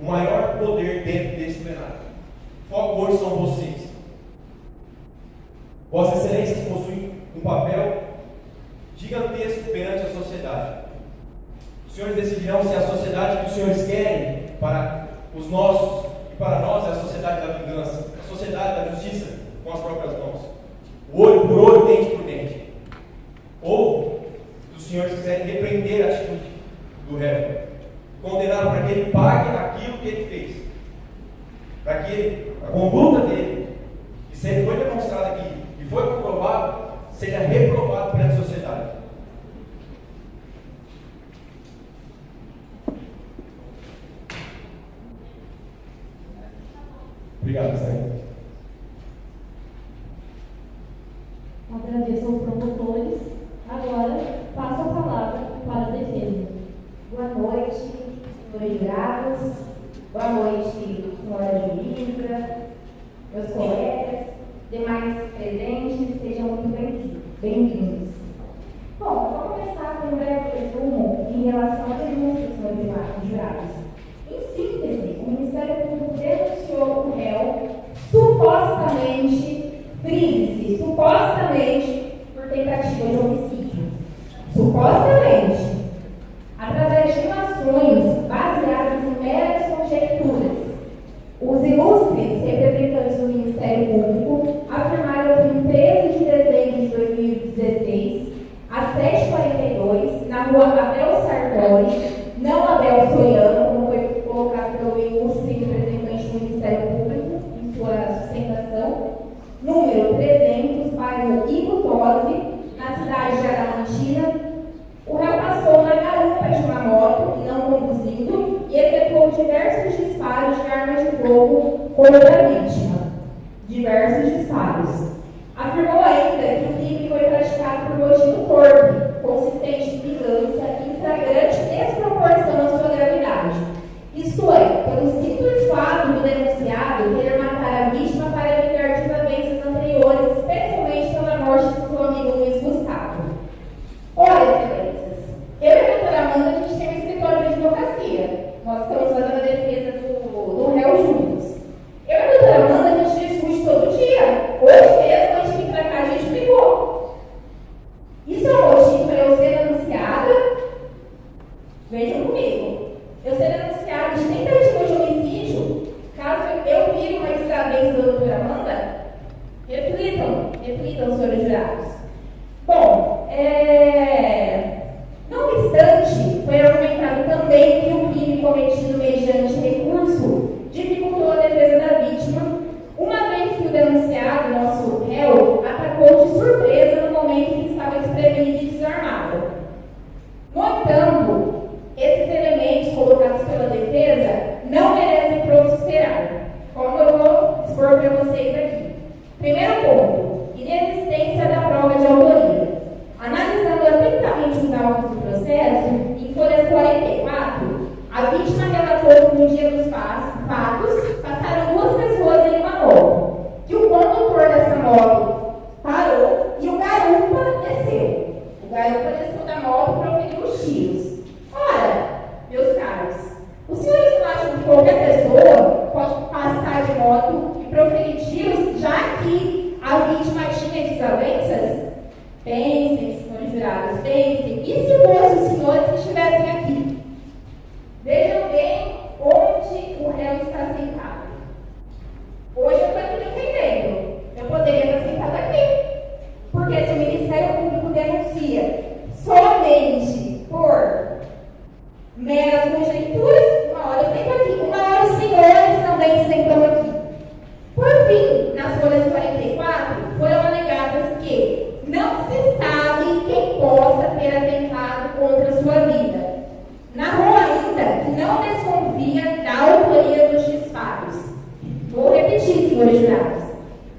o maior poder dentro desse plenário. O foco hoje são vocês. Vossas Excelências possuem um papel gigantesco perante a sociedade. Os senhores decidirão se a sociedade que os senhores querem para os nossos e para nós é a sociedade da vingança, a sociedade da justiça com as próprias mãos. O olho por olho, dente por dente. Ou os senhores quiserem repreender a atitude do réu, condenar para que ele pague aquilo que ele fez, para que a conduta dele, que sempre foi demonstrada aqui e foi comprovado, seja reprovado perante a sociedade. Obrigado, Senhor. Agradeço aos promotores. Agora, passo a palavra para a defesa. Boa noite, senhores jurados. Boa noite, senhora juíza, meus colegas, demais presentes, sejam muito bem-vindos. Bom, vou começar com um breve resumo em relação à denúncia, senhores jurados. Em síntese, o Ministério Público denunciou o réu supostamente, frise-se, supostamente por tentativa de homicídio. Supostamente. Através de ações baseadas em meras conjecturas, os ilustres representantes do Ministério Público afirmaram que em 13 de dezembro de 2016, às 7h42, na rua Abel Sartori, não Abel Soiano, como foi colocado pelo ilustre representante do Ministério Público em sua sustentação, número 300, bairro conduzindo e efetuou diversos disparos de armas de fogo contra a vítima. Diversos disparos. Afirmou ainda que o crime foi praticado por motivo torpe, consistente em vingança e em flagrante desproporção à sua gravidade. Isto é, pelo simples fato do denunciado querer matar a vítima para vingar desavenças anteriores, especialmente pela morte de seu amigo Luiz Gustavo. Ora, excelências, eu e a doutora Amanda, a gente tem um escritório de advocacia. Nós estamos fazendo a defesa do réu juntos. Eu e a doutora Amanda, a gente discute todo dia. Hoje mesmo, antes de vir pra cá, a gente brigou. Isso é um motivo para eu ser denunciada? Vejam comigo. Eu ser denunciada de tentativa de homicídio, caso eu vire uma desavença da doutora Amanda? Reflitam, senhores jurados. Bom, não obstante, foi argumentado também que o crime cometido mediante recurso dificultou a defesa da vítima, uma vez que o denunciado, nosso réu, atacou de surpresa no momento em que estava desprevenido e desarmado. No entanto, esses elementos colocados pela defesa não merecem prosperar, como eu vou expor para vocês aqui. Primeiro ponto, inexistência da prova de autoria. Analisando atentamente os autos do processo, em folhas 44, a vítima relatou que no dia dos fatos passaram duas pessoas em uma moto, que o condutor dessa moto parou e o garupa desceu. O garupa desceu da moto e proferiu os tiros. Ora, meus caros, os senhores não acham que qualquer pessoa pode passar de moto e proferir tiros, já que a vítima tinha desavenças? Pensem, senhores jurados, pensem. E se fossem os senhores que estivessem aqui? Vejam bem onde o réu está sentado. Hoje eu estou aqui defendendo. Eu poderia estar sentado aqui. Porque se o Ministério Público denuncia somente por meras conjecturas, uma hora eu sento aqui, uma hora os senhores também sentam aqui. Por fim, nas folhas 44, foram alegadas que não se sabe quem possa ter atentado contra a sua vida. Narrou ainda que não desconfia da autoria dos disparos. Vou repetir, senhores jurados.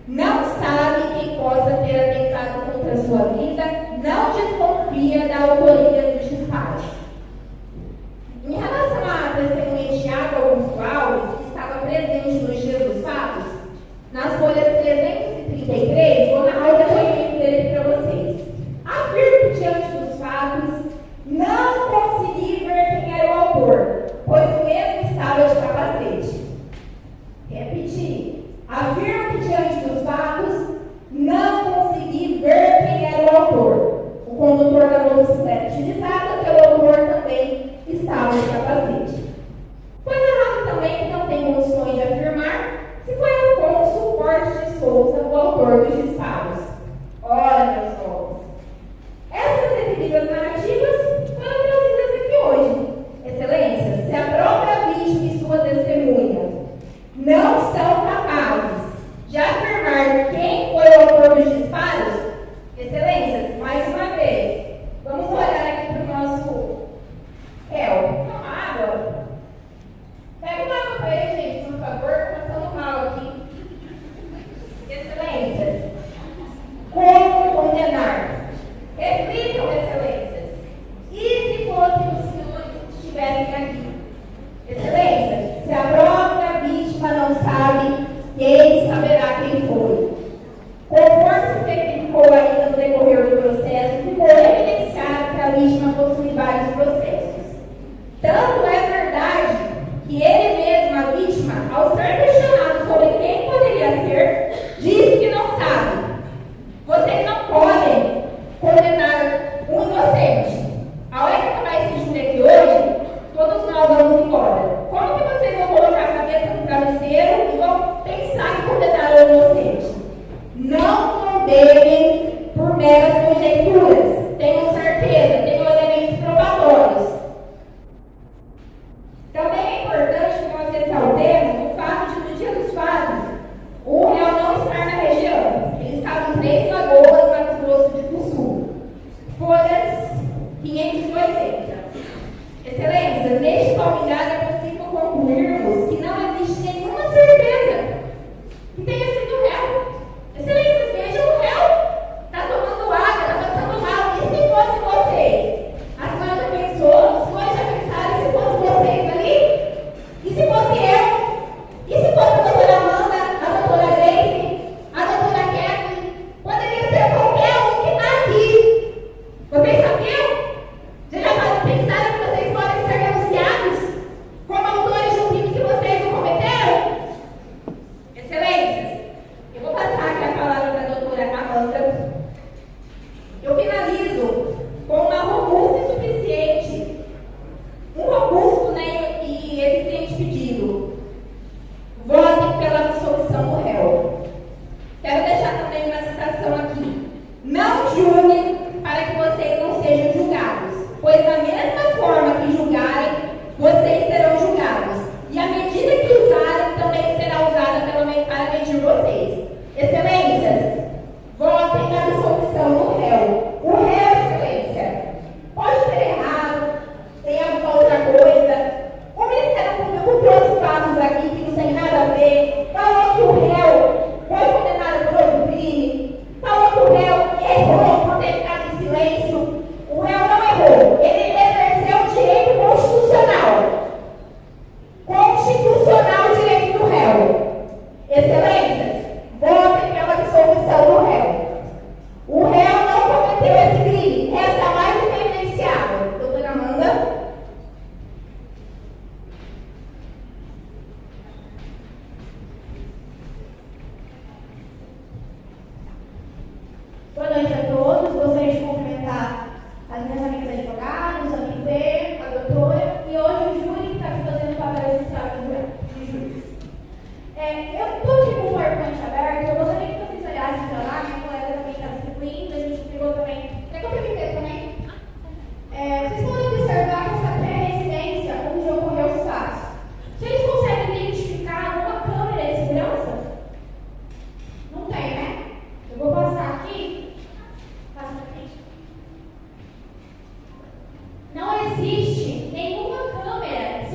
Não sabe quem possa ter atentado contra a sua vida, não desconfia da autoria dos disparos. Em relação à testemunha Tiago Augusto Alves, que estava presente nos dias dos fatos, nas folhas 333, vou narrar o depoimento dele para vocês. Afirmo que diante dos fatos, não consegui ver quem era o autor, pois o mesmo estava de capacete. Repetir. Afirmo que diante dos fatos, não consegui ver quem era o autor. O condutor da motocicleta utilizada pelo autor também estava de capacete. Foi narrado também que não tem condições de afirmar se foi Afonso Fortes de Souza o autor dos disparos. Ora, meus novos, essas referidas narrativas foram trazidas aqui hoje. Excelências, se a própria vítima e sua testemunha não são capazes de afirmar quem foi o autor dos disparos, excelências, mais uma vez, vamos olhar aqui para o nosso réu. Toma água. Pega uma água para ele, gente, por favor, passando mal aqui. Excelências, como condenar? Reflitam, excelências. E se fossem os senhores que estivessem aqui? Excelências, se a própria vítima não sabe, quem saberá quem foi? Conforme se verificou ainda no decorrer do processo, ficou evidenciado que a vítima possui vários processos. Tanto é verdade que ele mesmo, a vítima, ao ser questionado sobre quem poderia ser, disse que não sabe. Vocês não podem condenar um inocente. A hora que acabar esse júri aqui hoje, todos nós vamos embora. Como que vocês vão colocar a cabeça no travesseiro e vão pensar em condenar o inocente? Não condenem por meras conjecturas. Tenham certeza, tenham elementos probatórios. Também é importante que nós ressaltemos o fato de, no dia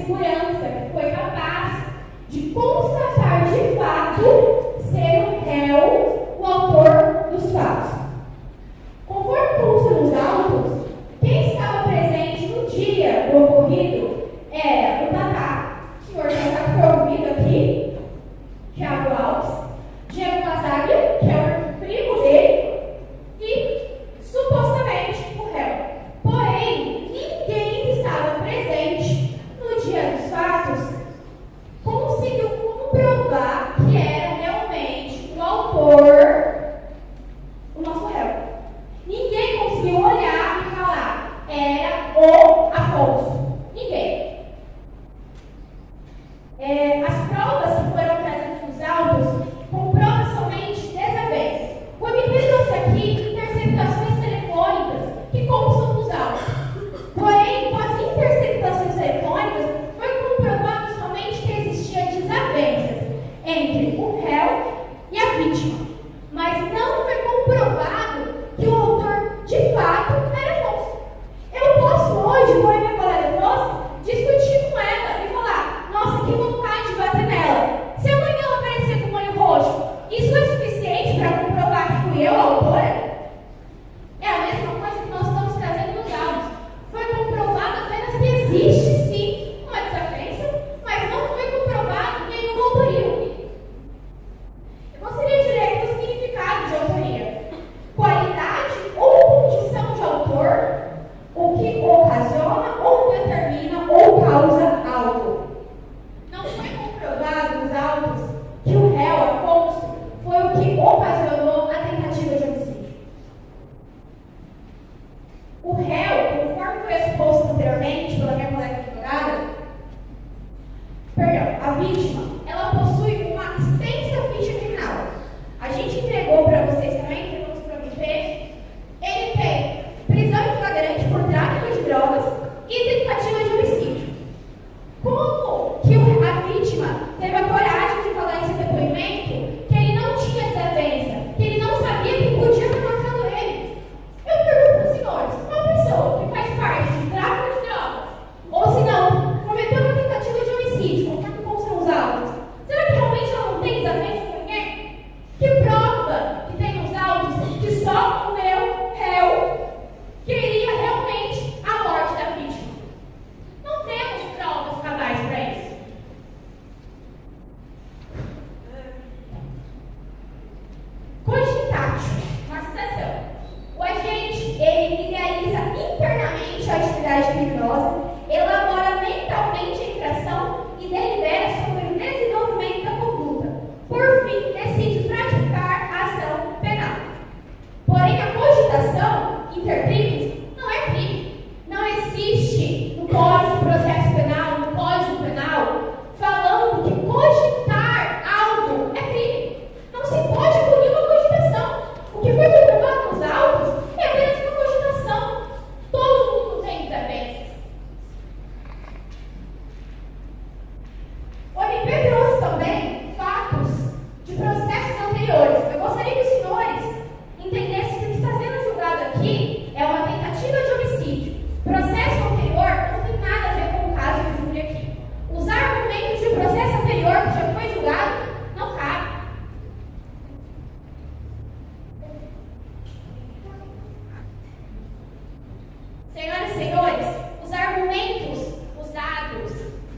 segurança que foi capaz de constatar de fato ser o réu o autor dos fatos. Conforme consta nos autos, quem estava presente no dia do ocorrido era o Tatá. O senhor Tatá foi ouvido aqui, Thiago Alves, Diego Basaglia, que é o primo dele, e supostamente o réu. Porém, ninguém que estava presente no dia dos fatos conseguiu comprovar que era realmente o autor, o nosso réu. Ninguém conseguiu olhar e falar, era o Afonso. Ninguém. As provas que foram trazidas nos autos comprovam somente desavenças. O MP trouxe aqui interceptações telefônicas que constam nos autos. Porém, com as interceptações telefônicas, foi comprovado somente que existiam desavenças entre o réu e a vítima. Mas não foi comprovado que o autor, de fato, era Afonso. Eu posso hoje, como a minha colega trouxe, discutir com ela e falar, nossa, que vontade de bater nela. Se amanhã ela aparecer com o olho roxo, isso é suficiente para comprovar que fui eu a autora? É a mesma coisa que nós estamos trazendo nos autos. Foi comprovado apenas que existe, sim, uma desavença, mas não foi comprovado nenhuma autoria. Eu gostaria de ler aqui o significado de autoria. Qualidade ou condição de autor, o que ocasiona ou determina ou causa algo. Não foi comprovado nos autos que o réu Afonso foi o que ocasionou a tentativa de homicídio. O réu, conforme foi exposto anteriormente pela minha colega advogada, a vítima, ela possui uma extensa ficha criminal. A gente entregou para vocês também, entregamos para o MP. Ele tem prisão em flagrante por tráfico de drogas e tentativa de homicídio. Como que a vítima teve a coragem de falar em seu depoimento que ele não tinha desavença, que ele não sabia que podia ter matado ele? Eu pergunto para os senhores, uma pessoa que faz parte de tráfico de drogas, ou se não, cometeu uma tentativa de homicídio, conforme constam os autos, será que realmente ela não tem desavença com ninguém? Que prova que tem nos autos que só o meu réu queria realmente a morte da vítima? Não temos provas cabais para isso. Cogitatio, uma citação. O agente, ele idealiza internamente a atividade criminosa, elabora mentalmente a infração e delibera sobre o desenvolvimento da conduta. Por fim, decide praticar a ação penal. Porém, a cogitação intercrimes não é crime. Não existe no Código de Processo Penal, no Código Penal, falando que cogitar algo é crime. Não se pode punir uma cogitação. O que foi comprovado nos autos é apenas uma cogitação. Todo mundo tem desavenças. O MP trouxe também fatos de processos anteriores. Eu gostaria que os senhores entendessem que o que está sendo julgado aqui é uma tentativa de homicídio. Processo anterior não tem nada a ver com o caso que julgue aqui. Os argumentos de processo anterior que já foi julgado não cabem. Senhoras e senhores, os argumentos usados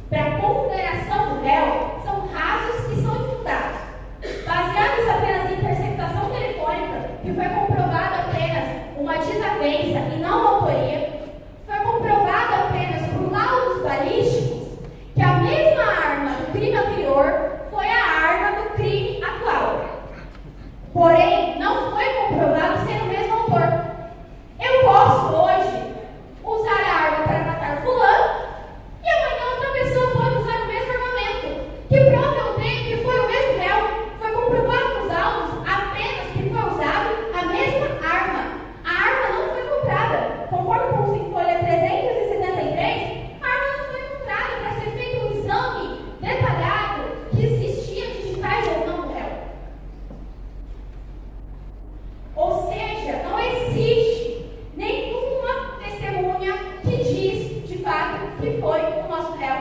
para a condenação do réu são rasos e são infundados. Baseados apenas em interceptação telefônica, que foi comprovado apenas uma desavença e não autoria, foi comprovado apenas por laudos balísticos que a mesma arma do crime anterior foi a arma do crime atual. Porém, não foi comprovado ser o mesmo autor. Eu posso hoje usar a arma para matar fulano e amanhã outra pessoa pode usar o mesmo armamento. Que prova eu tenho que foi o mesmo réu? Foi comprovado nos autos apenas que foi usado a mesma arma. A arma não foi comprada. Conforme consta em folha 373, a arma não foi comprada para ser feito um exame detalhado que existia digitais ou não no réu. Ou seja, não existe nenhuma testemunha que diz de fato que foi o nosso réu.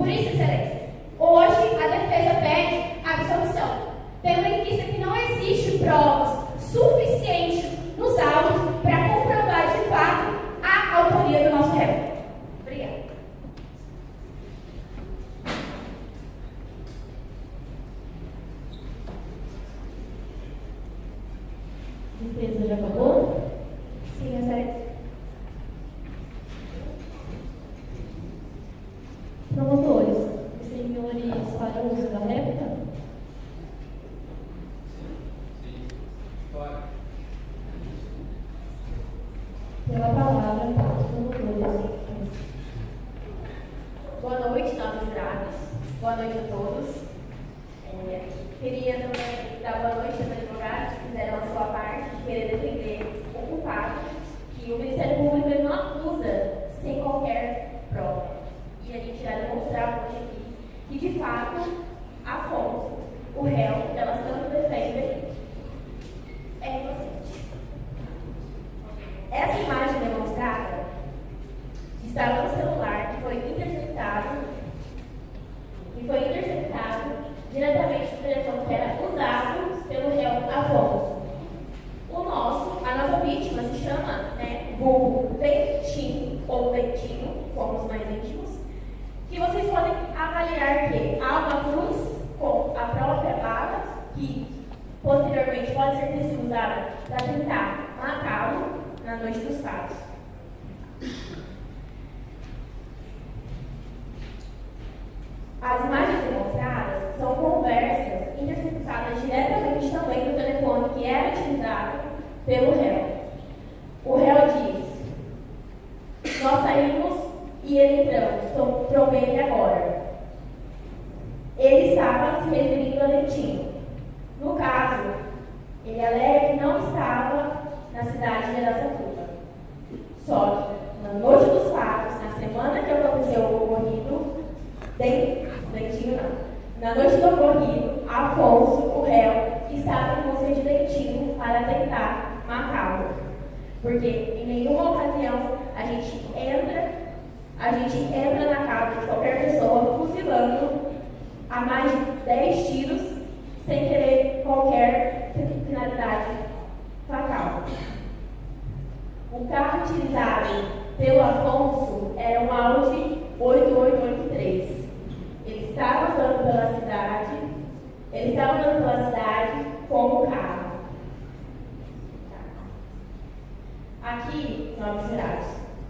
Por isso, excelência, hoje a defesa pede absolução, tendo em vista que não existe provas suficientes nos autos para comprovar de fato a autoria do nosso réu. Obrigada. Defesa já acabou? Sim, excelência. Promotores, os senhores farão uso da réplica? Pela palavra, os promotores. Boa noite, nobres jurados. Boa noite a todos. Queria também dar boa noite aos advogados que fizeram a sua parte de querer defender o culpado, que o Ministério Público ele não acusa sem qualquer prova. E a gente vai demonstrar hoje aqui que, de fato, Afonso, o réu, que elas tanto defendem, é inocente. Essa imagem demonstrada estava no celular que foi interceptado diretamente do telefone que era usado pelo réu Afonso. A nossa vítima se chama, vulgo Dentinho, ou Dentinho, como os mais íntimos, que vocês podem avaliar que há uma cruz com a própria bala, que posteriormente pode ser ter sido usada para tentar matá-lo na noite dos fatos. As imagens demonstradas são conversas interceptadas diretamente também do telefone que era utilizado pelo réu. O réu diz: nós saímos e ele entramos, trombei ele agora. Ele estava se referindo a Dentinho. No caso, ele alega que não estava na cidade de Araçatuba. Só que na noite dos fatos, na semana que aconteceu o ocorrido, Dentinho não. Na noite do ocorrido, Afonso, o réu, estava em busca de Dentinho para tentar matá-lo. Porque em nenhuma ocasião a gente entra na casa de qualquer pessoa fuzilando a mais de 10 tiros sem querer qualquer finalidade fatal. O carro utilizado pelo Afonso era um Audi 8883. Ele estava andando pela cidade com o carro. Aqui, nobres jurados,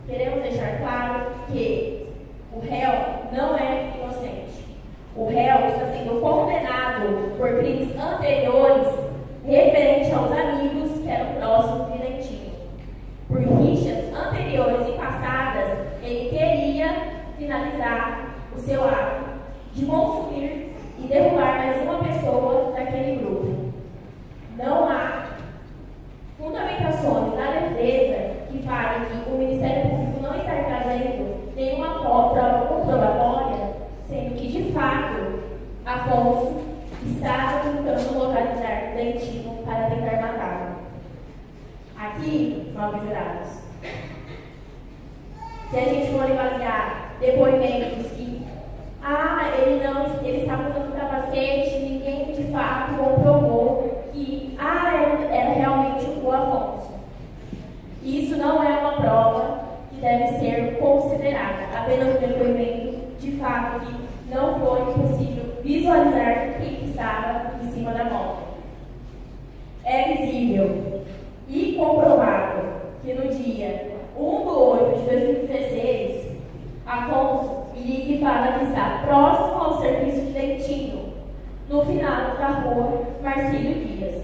queremos deixar claro que o réu não é inocente. O réu está sendo condenado por crimes anteriores referente aos amigos que eram próximos de Dentinho. Por rixas anteriores e passadas, ele queria finalizar o seu ato de consumir e derrubar mais uma pessoa daquele grupo. Não há fundamentações na defesa que falem que o Ministério Público não está trazendo nenhuma prova comprobatória, sendo que, de fato, Afonso estava tentando localizar Dentinho para tentar matá-lo. Aqui, nobres jurados, se a gente for basear depoimentos que ele estava usando capacete, ninguém de fato comprovou que era realmente o Afonso. Isso não é uma prova que deve ser considerada, apenas um depoimento de fato que não foi possível visualizar quem estava em cima da moto. É visível e comprovado que no dia 1/8/2016, Afonso liga e fala que está próximo ao serviço de Dentinho, no final da rua Marcílio Dias,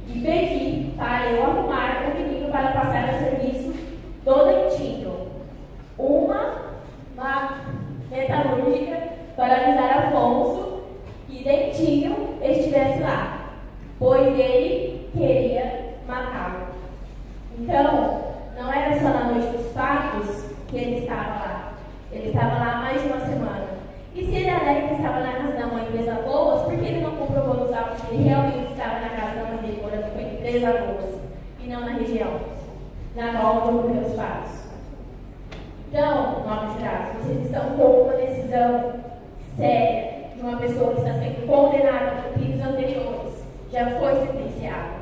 e pedi para eu arrumar o menino para passar ao serviço do Dentinho. Uma metalúrgica para avisar Afonso que Dentinho estivesse lá, pois ele queria matá-lo. Então, não era só na noite dos fatos que ele estava lá. Ele estava lá há mais de uma semana. E se ele alega que estava na casa da mãe em Três Lagoas, por que ele não comprovou nos autos que ele realmente estava na casa da mãe dele quando ele foi em Três Lagoas e não na região na qual ocorreram os fatos? Então, nobres jurados, vocês estão com uma decisão séria de uma pessoa que está sendo condenada por crimes anteriores, já foi sentenciado.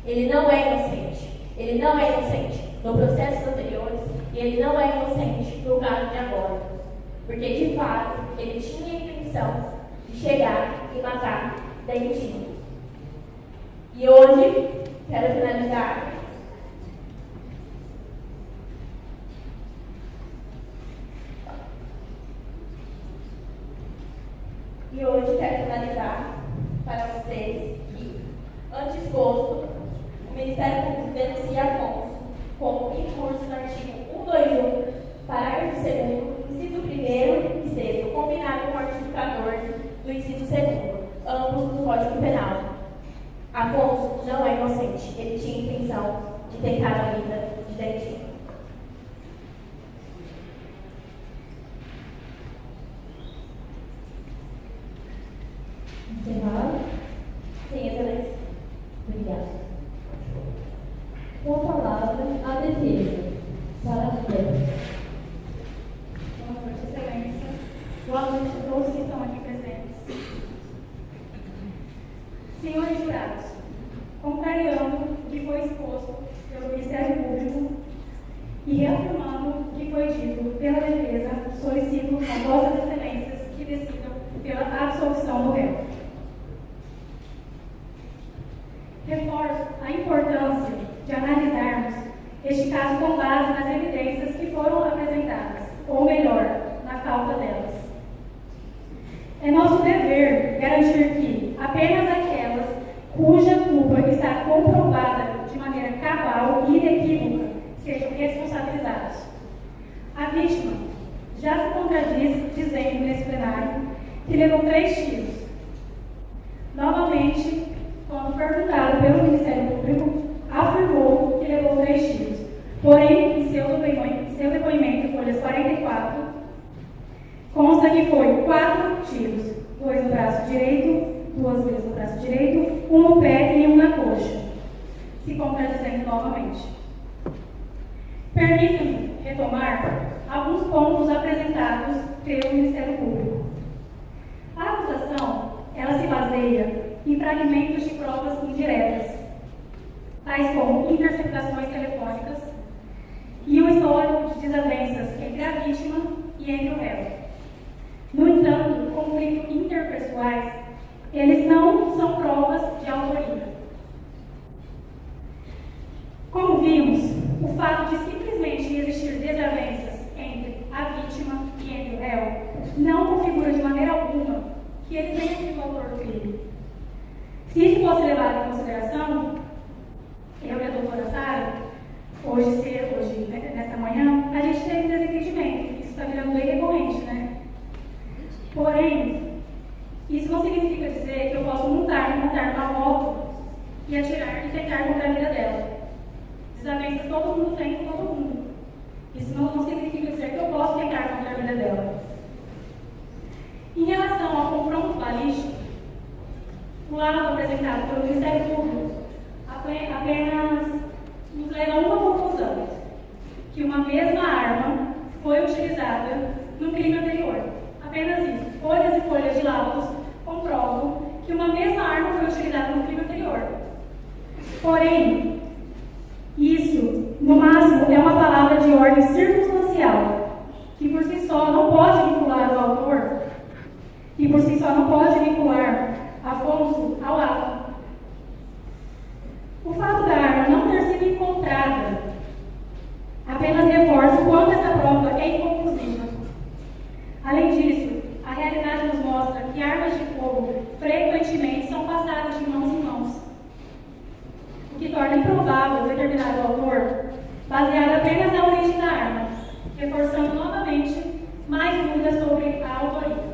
Ele não é inocente. Ele não é inocente no processo anteriores e ele não é inocente no caso de agora. Porque, de fato, ele tinha a intenção de chegar e matar Dentinho. E hoje, quero finalizar para vocês que, antes posto, o Ministério Público denuncia Afonso como incurso no artigo 121, parágrafo 2º, inciso 1º e 6º, combinado com o artigo 14 do inciso 2º, ambos do Código Penal. Afonso não é inocente, ele tinha intenção de tentar a vida de Dentinho. Encerrado? Sim, excelência. Obrigada. Com a palavra, a defesa. Para a Débora. Boa noite, excelência. Boa noite a todos que estão aqui presentes. Senhores jurados, contrariando o que foi exposto pelo Ministério Público e reafirmando o que foi dito pela defesa, solicito a vossas excelências que decidam pela absolvição do réu. Reforço a importância de analisarmos este caso com base nas evidências que foram apresentadas, ou melhor, na falta delas. É nosso dever garantir que apenas aquelas cuja culpa está comprovada de maneira cabal e inequívoca sejam responsabilizados. A vítima já se contradiz dizendo nesse plenário que levou 3 tiros. Novamente, quando perguntado pelo Ministério Público, afirmou que levou 3 tiros. Porém, em seu depoimento, folhas 44, consta que foi 4 tiros, 2 no braço direito, 2 vezes no braço direito, 1 no pé e 1 na coxa, se contradizendo novamente. Permita-me retomar alguns pontos apresentados pelo Ministério Público. A acusação, ela se baseia em fragmentos de provas indiretas, tais como interceptações telefônicas e o histórico de desavenças entre a vítima e entre o réu. No entanto, conflitos interpessoais, eles não são provas de autoria. Como vimos, o fato de simplesmente existir desavenças entre a vítima e entre o réu não configura de maneira alguma que ele tenha sido o autor do crime. Se isso fosse levado em consideração, eu e a doutora Sara, nesta manhã, a gente teve um desentendimento. Isso está virando lei recorrente, né? Porém, isso não significa dizer que eu posso montar uma moto e atirar e tentar contra a vida dela. Desavenças todo mundo tem com todo mundo. Isso não significa dizer que eu posso tentar contra a vida dela. Em relação ao confronto balístico, o laudo apresentado pelo Ministério Público apenas nos leva a uma conclusão: que uma mesma arma foi utilizada no crime anterior. Apenas isso. Folhas e folhas de laudos comprovam que uma mesma arma foi utilizada no crime anterior. Porém, isso, no máximo, é uma palavra de ordem circunstancial, que por si só não pode vincular o autor, e por si só não pode vincular Afonso ao ato. O fato da arma não ter sido encontrada apenas reforça o quanto essa prova é inconclusiva. Além disso, a realidade nos mostra que armas de fogo frequentemente são passadas de mãos em mãos, o que torna improvável determinado autor baseado apenas na origem da arma, reforçando novamente mais dúvidas sobre a autoria.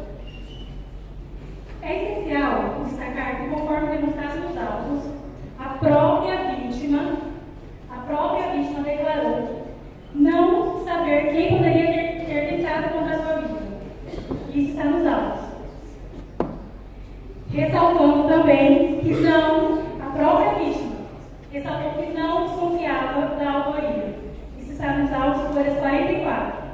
É essencial destacar que, conforme demonstrado nos autos, a própria vítima declarou não saber quem poderia ter tentado contra a sua vida. Isso está nos autos. Ressaltando também que a própria vítima ressaltou que não desconfiava da autoria. Isso está nos autos, folhas 44.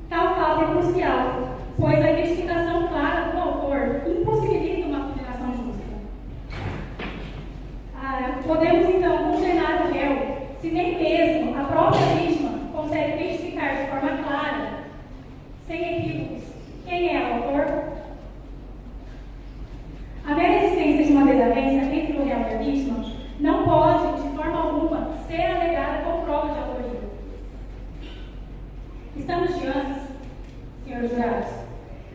Tal fato é crucial, pois a identificação clara do autor impossibilita uma condenação justa. Podemos então condenar o réu se nem mesmo a própria vítima consegue identificar de forma clara, sem equívocos, quem é o autor. A mera existência de uma desavença entre o réu e a vítima não pode, de forma alguma, ser alegada como prova de autoria. Estamos diante, senhores jurados,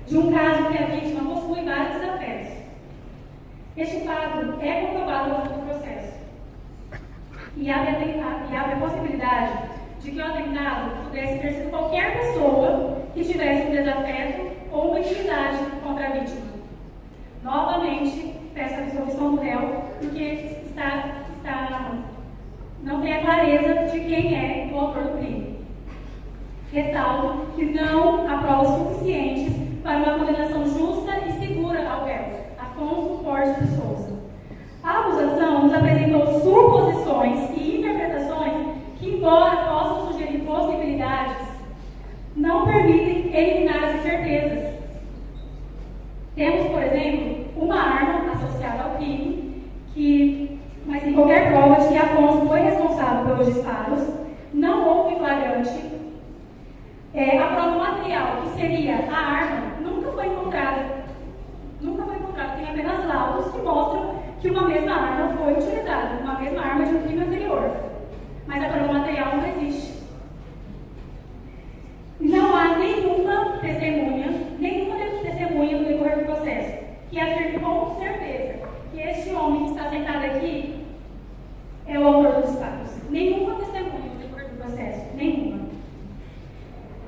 de um caso que a vítima possui vários desafetos. Este fato é comprovado ao longo do processo. E abre a possibilidade de que o atentado pudesse ter sido qualquer pessoa que tivesse um desafeto ou uma inimizade contra a vítima. Novamente, peço a absolvição do réu, porque não tem a clareza de quem é o autor do crime. Ressalto que não há provas suficientes para uma condenação justa e segura ao réu, Afonso Fortes de Souza. A acusação nos apresentou suposições e interpretações que, embora possam sugerir possibilidades, não permitem eliminar as incertezas. Temos, por exemplo, uma arma associada ao crime, mas sem qualquer prova de que Afonso foi responsável pelos disparos, não houve flagrante. A prova material, que seria a arma, nunca foi encontrada. Tem apenas laudos que mostram que uma mesma arma foi utilizada, uma mesma arma de um crime anterior. Mas a prova material não existe. Não há nenhuma testemunha no decorrer do processo que afirme com certeza que este homem que está sentado aqui é o autor dos disparos. Nenhuma testemunha no decorrer do processo. Nenhuma.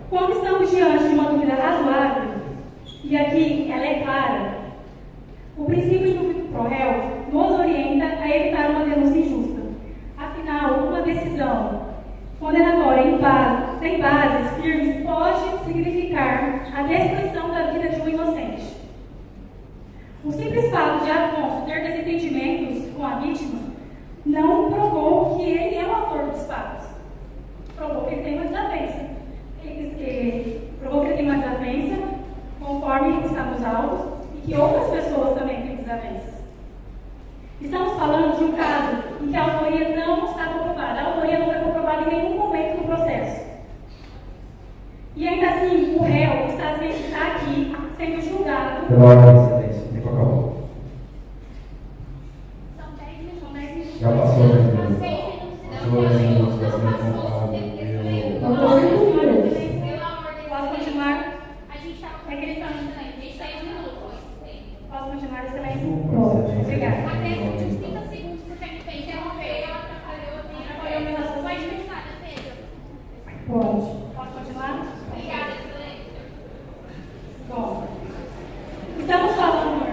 Quando estamos diante de uma dúvida razoável, e aqui ela é clara, o princípio de dúvida pro réu nos orienta a evitar uma denúncia injusta. Afinal, uma decisão condenatória sem bases firmes pode significar a destruição da vida de um inocente. O simples fato de Afonso ter desentendimentos com a vítima não provou que ele é o autor dos fatos. Provou que ele tem uma desavença. Provou que ele tem uma desavença, conforme está nos autos, e que outras pessoas também têm desavenças. Estamos falando de um caso em que a autoria não está comprovada. A autoria não foi comprovada em nenhum momento do processo. E ainda assim, o réu está aqui sendo julgado. Pela ordem, excelência, tempo acabou. São 10 minutos. Já passou, né? Passou 10 minutos, vai ser contado. Faltou 5 minutos. Pelo amor de Deus. Posso continuar? A gente está É que eles estão a gente está em minutos. Posso continuar, excelência? Desculpa, Obrigada. Até uns 30 segundos, porque a gente vai interromper. Ela atrapalhou meu raciocínio. Pode continuar, defesa. Pode. Posso continuar? Obrigada, excelência. Bom, estamos falando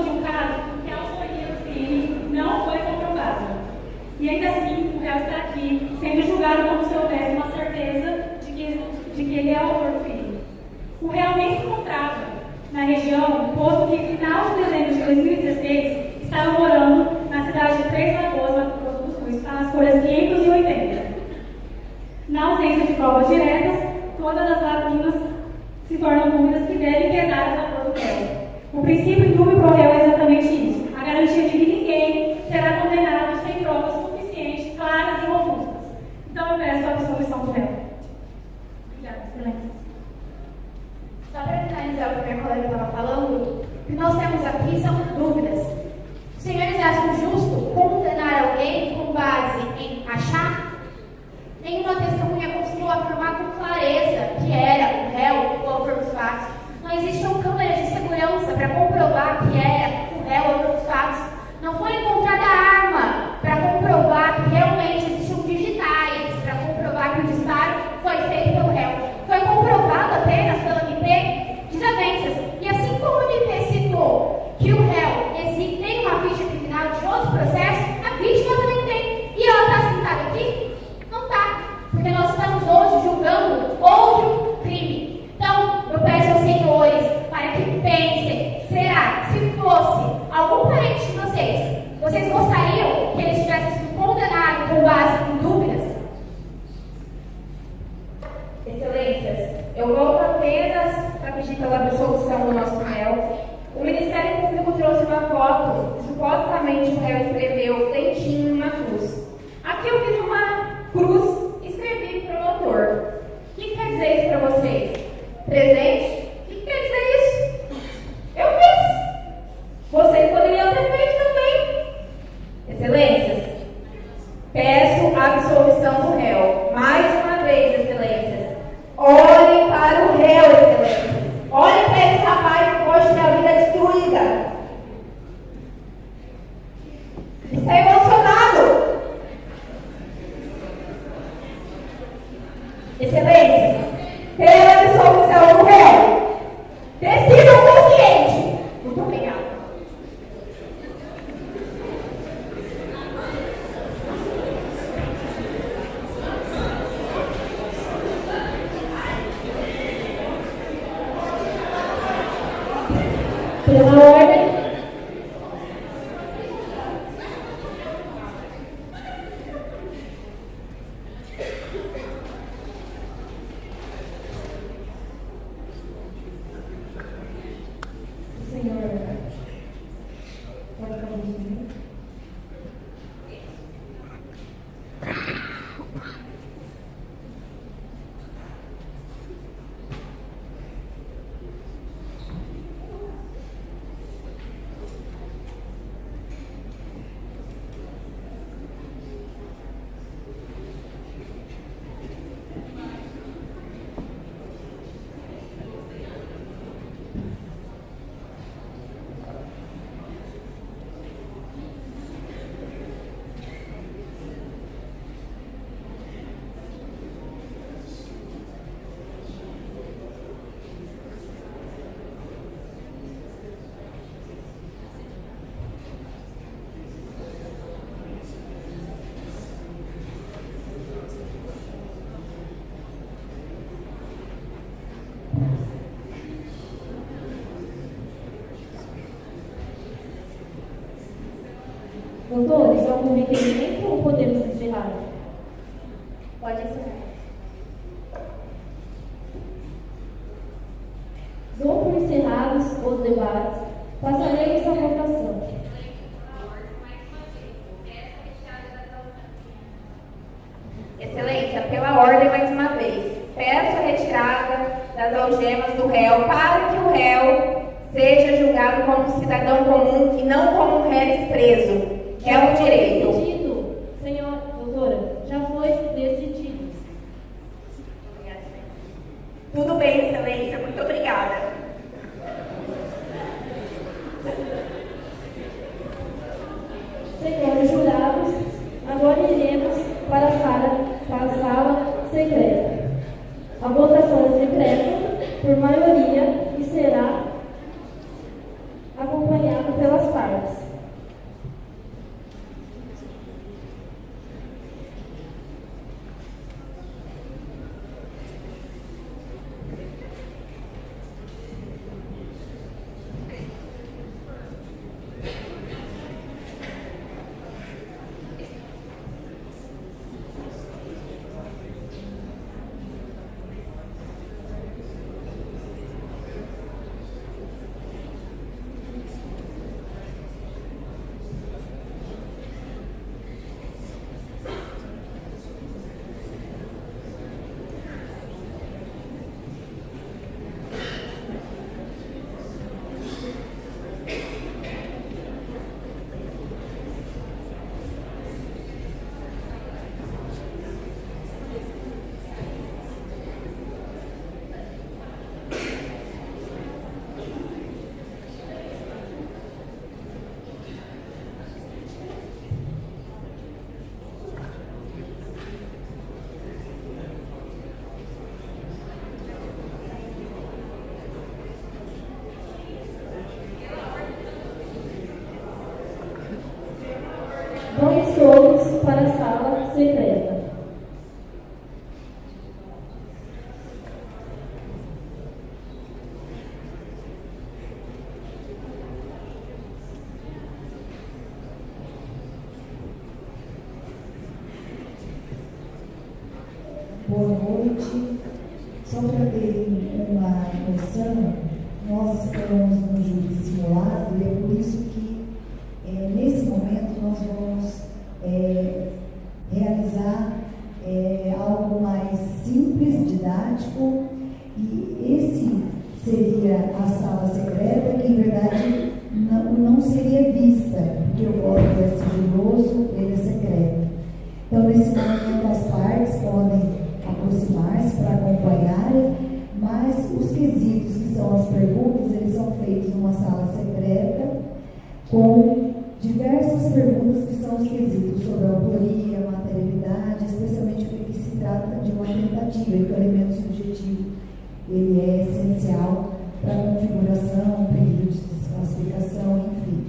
de um caso em que a autoria do crime não foi comprovada. E ainda assim, o réu está aqui sendo julgado como se houvesse uma certeza de que ele é o autor do crime. O réu nem se encontrava na região, posto que, no final de dezembro de 2016, estava morando na cidade de Três Lagoas, Mato Grosso do Sul, está nas folhas 580. Na ausência de provas diretas, todas as lacunas se tornam dúvidas que devem pesar a favor do réu. O princípio indúbio pro réu é exatamente isso: a garantia de que ninguém será condenado sem provas suficientes, claras e robustas. Então, eu peço a absolvição do réu. Obrigada, excelência. Só para finalizar o que minha colega estava falando, o que nós temos aqui são dúvidas. Os senhores acham justo condenar alguém com base em achar? Nenhuma testemunha conseguiu afirmar com clareza que era o réu o autor dos fatos. Não existiam câmeras de segurança para comprovar que era o réu o autor dos fatos. Não foi encontrada arma para comprovar que realmente existiam digitais, para comprovar que o disparo foi feito pelo réu. Foi comprovado apenas pela MP desavenças. E assim como o MP citou que o réu exige Excelências, eu volto apenas para pedir pela absolvição do nosso réu. O Ministério Público trouxe uma foto que supostamente o réu escreveu dentinho numa cruz. Aqui eu fiz uma cruz e escrevi promotor. O que quer dizer isso para vocês? Presente? O que quer dizer isso? Eu fiz. Vocês poderiam ter feito também. Excelências, peço a absolvição do réu. Mais uma vez, Excelências. Olhem para o réu, Excelências. Olhem para esse rapaz que pode ter a vida destruída. Está emocionado. Excelências, pela absolvição do réu, decidam consciente. Muito obrigada. Pela ordem. Senhor, pode fazer isso. Doutores, algum requerimento ou podemos encerrar? Pode encerrar. Dou por encerrados os debates. Passaremos à votação. Excelência, pela ordem mais uma vez, peço a retirada das algemas do réu para que o réu seja julgado como um cidadão comum e não como um réu preso. É um direito. Decidido, senhora doutora, já foi decidido. Tudo bem, Excelência, muito obrigada. Senhores jurados, agora iremos para a sala secreta. A votação é secreta por maioria e será acompanhada pelas partes. Vamos todos para a sala secreta. Boa noite. Só para terem uma noção, nós estamos no júri simulado e é por isso que, nesse momento, nós vamos realizar algo mais simples, didático, e esse seria a sala secreta, que, em verdade, não seria vista, porque o voto é sigiloso, ele é secreto. Então, nesse momento, as partes podem aproximar-se para acompanharem, mas os quesitos, que são as perguntas, eles são feitos numa sala secreta, com diversas perguntas que são os quesitos sobre a autoria, a materialidade, especialmente porque se trata de uma tentativa, e que o elemento subjetivo ele é essencial para a configuração, período de desclassificação, enfim.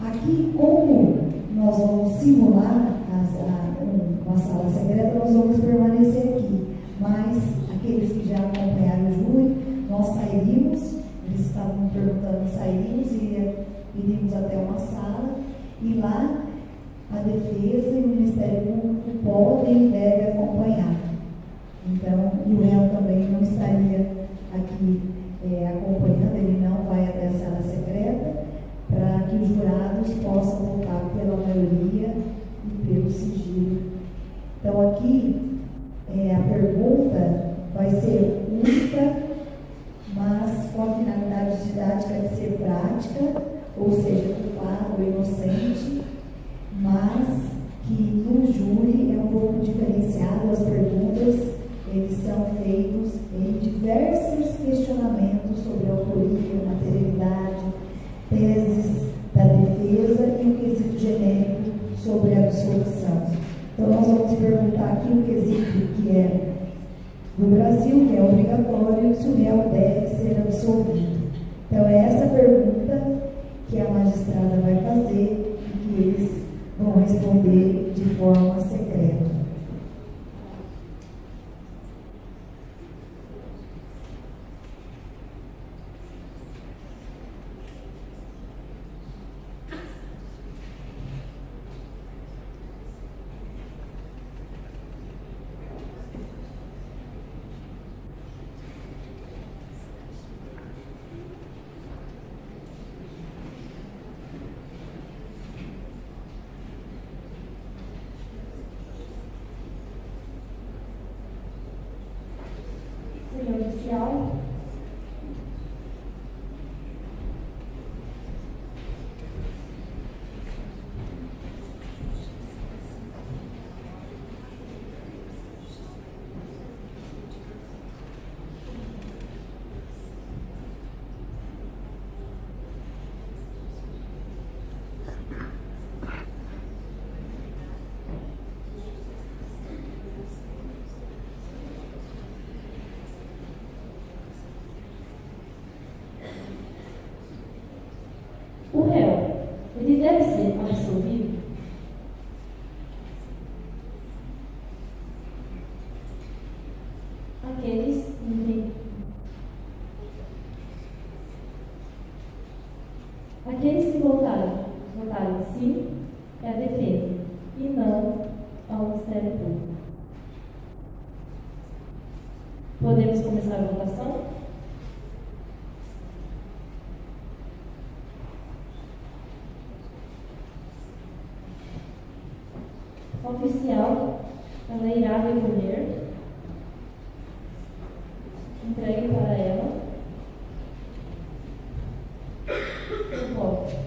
Aqui, como nós vamos simular uma sala secreta, nós vamos permanecer aqui, mas aqueles que já acompanharam o júri, nós sairíamos, eles estavam perguntando, sairíamos e iríamos até uma sala, e lá a defesa e o Ministério Público podem e devem acompanhar. Então, e o réu também não estaria aqui acompanhando, ele não vai até a sala secreta, para que os jurados possam votar pela maioria e pelo sigilo. Então, aqui, a pergunta vai ser única, mas com a finalidade didática de ser prática, ou seja, culpado ou inocente, mas que no júri é um pouco diferenciado. As perguntas, eles são feitos em diversos questionamentos sobre autoria, materialidade, teses da defesa e o quesito genérico sobre a absolvição. Então, nós vamos perguntar aqui o quesito que é do Brasil, que é obrigatório, se o réu deve ser absolvido. Então, é essa pergunta que a magistrada vai fazer e que eles vão responder de forma secreta. Senhor oficial, o réu, ele deve ser absolvido? Aqueles que votaram sim, é a defesa, e não ao Ministério Público. Podemos começar a votação? Oficial, ela irá recolher, entregue para ela o voto.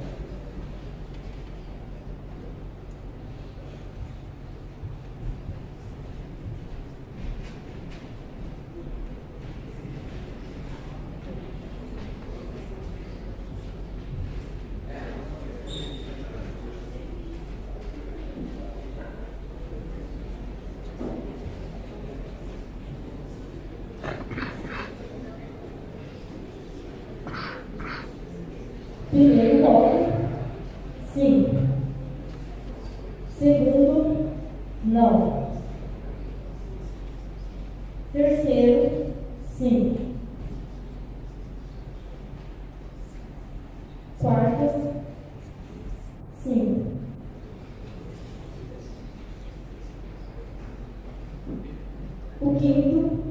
Primeiro voto, sim. Segundo, não. Terceiro, sim. Quartas, sim. O quinto,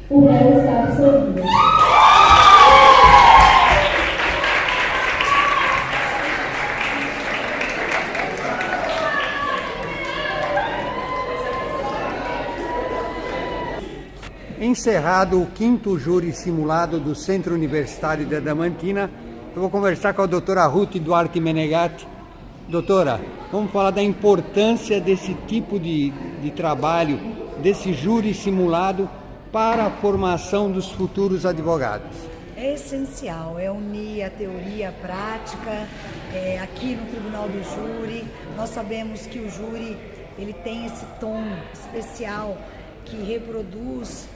O réu está absolvido. Encerrado o 5º júri simulado do Centro Universitário de Adamantina, eu vou conversar com a doutora Ruth Duarte Menegatti. Doutora, vamos falar da importância desse tipo de trabalho, desse júri simulado para a formação dos futuros advogados. É essencial, é unir a teoria e a prática. Aqui no Tribunal do Júri, nós sabemos que o júri ele tem esse tom especial que reproduz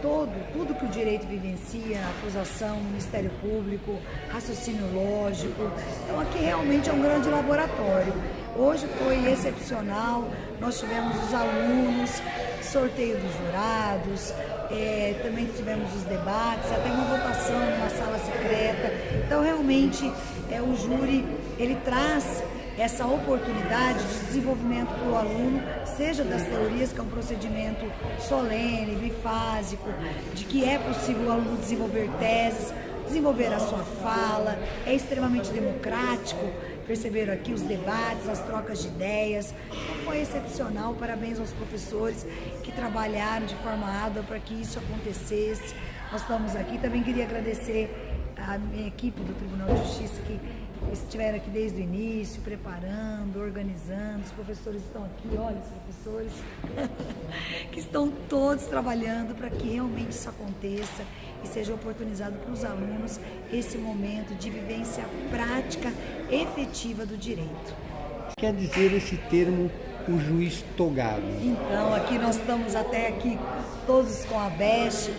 tudo que o direito vivencia, acusação, Ministério Público, raciocínio lógico. Então aqui realmente é um grande laboratório. Hoje foi excepcional, nós tivemos os alunos, sorteio dos jurados, também tivemos os debates, até uma votação numa sala secreta. Então realmente o júri ele traz essa oportunidade de desenvolvimento para o aluno, seja das teorias, que é um procedimento solene, bifásico, de que é possível o aluno desenvolver teses, desenvolver a sua fala, é extremamente democrático. Perceberam aqui os debates, as trocas de ideias. Foi excepcional, parabéns aos professores que trabalharam de forma árdua para que isso acontecesse. Nós estamos aqui, também queria agradecer a minha equipe do Tribunal de Justiça que estiveram aqui desde o início, preparando, organizando. Os professores estão aqui, olha os professores, que estão todos trabalhando para que realmente isso aconteça e seja oportunizado para os alunos esse momento de vivência prática efetiva do direito. Quer dizer esse termo, o juiz togado? Então, aqui nós estamos até aqui todos com a veste.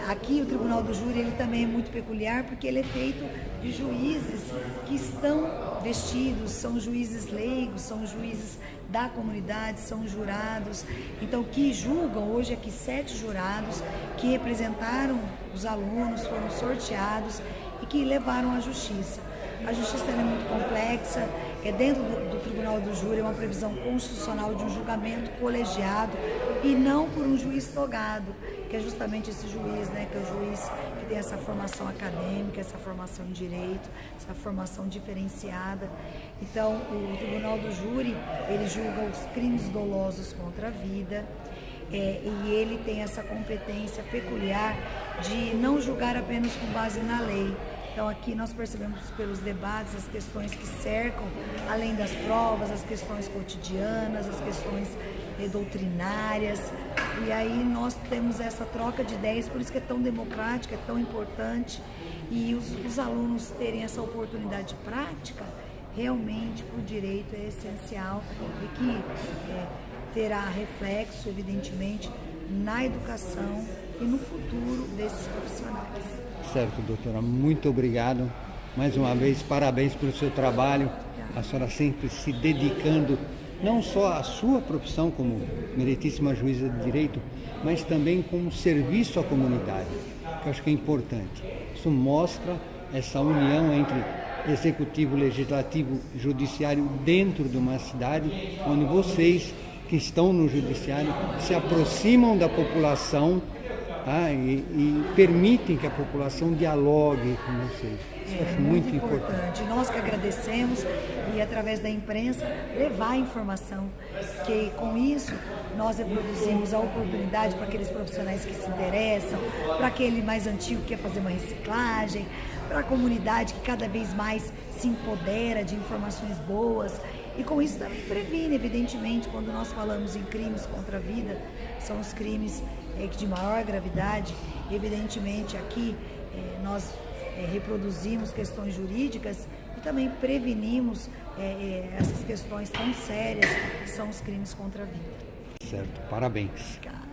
Aqui o Tribunal do Júri ele também é muito peculiar porque ele é feito de juízes que estão vestidos, são juízes leigos, são juízes da comunidade, são jurados, então que julgam. Hoje aqui 7 jurados que representaram os alunos, foram sorteados e que levaram à justiça. A justiça é muito complexa, dentro do Tribunal do Júri é uma previsão constitucional de um julgamento colegiado e não por um juiz togado, que é justamente esse juiz, que é o juiz que tem essa formação acadêmica, essa formação em direito, essa formação diferenciada. Então, o Tribunal do Júri, ele julga os crimes dolosos contra a vida, e ele tem essa competência peculiar de não julgar apenas com base na lei. Então aqui nós percebemos pelos debates as questões que cercam, além das provas, as questões cotidianas, as questões doutrinárias, e aí nós temos essa troca de ideias, por isso que é tão democrática, é tão importante, e os alunos terem essa oportunidade prática, realmente para o direito é essencial e que terá reflexo, evidentemente, na educação e no futuro desses profissionais. Certo, doutora, muito obrigado. Mais uma vez, parabéns pelo seu trabalho. A senhora sempre se dedicando não só à sua profissão como meritíssima juíza de direito, mas também como serviço à comunidade, que eu acho que é importante. Isso mostra essa união entre executivo, legislativo, judiciário dentro de uma cidade onde vocês que estão no judiciário se aproximam da população e permitem que a população dialogue com vocês. Isso eu acho muito importante. Nós que agradecemos e através da imprensa levar a informação, que com isso nós reproduzimos a oportunidade para aqueles profissionais que se interessam, para aquele mais antigo que quer fazer uma reciclagem, para a comunidade que cada vez mais se empodera de informações boas. E com isso também previne, evidentemente, quando nós falamos em crimes contra a vida, são os crimes de maior gravidade. Evidentemente aqui nós reproduzimos questões jurídicas e também prevenimos essas questões tão sérias que são os crimes contra a vida. Certo, parabéns. Obrigada.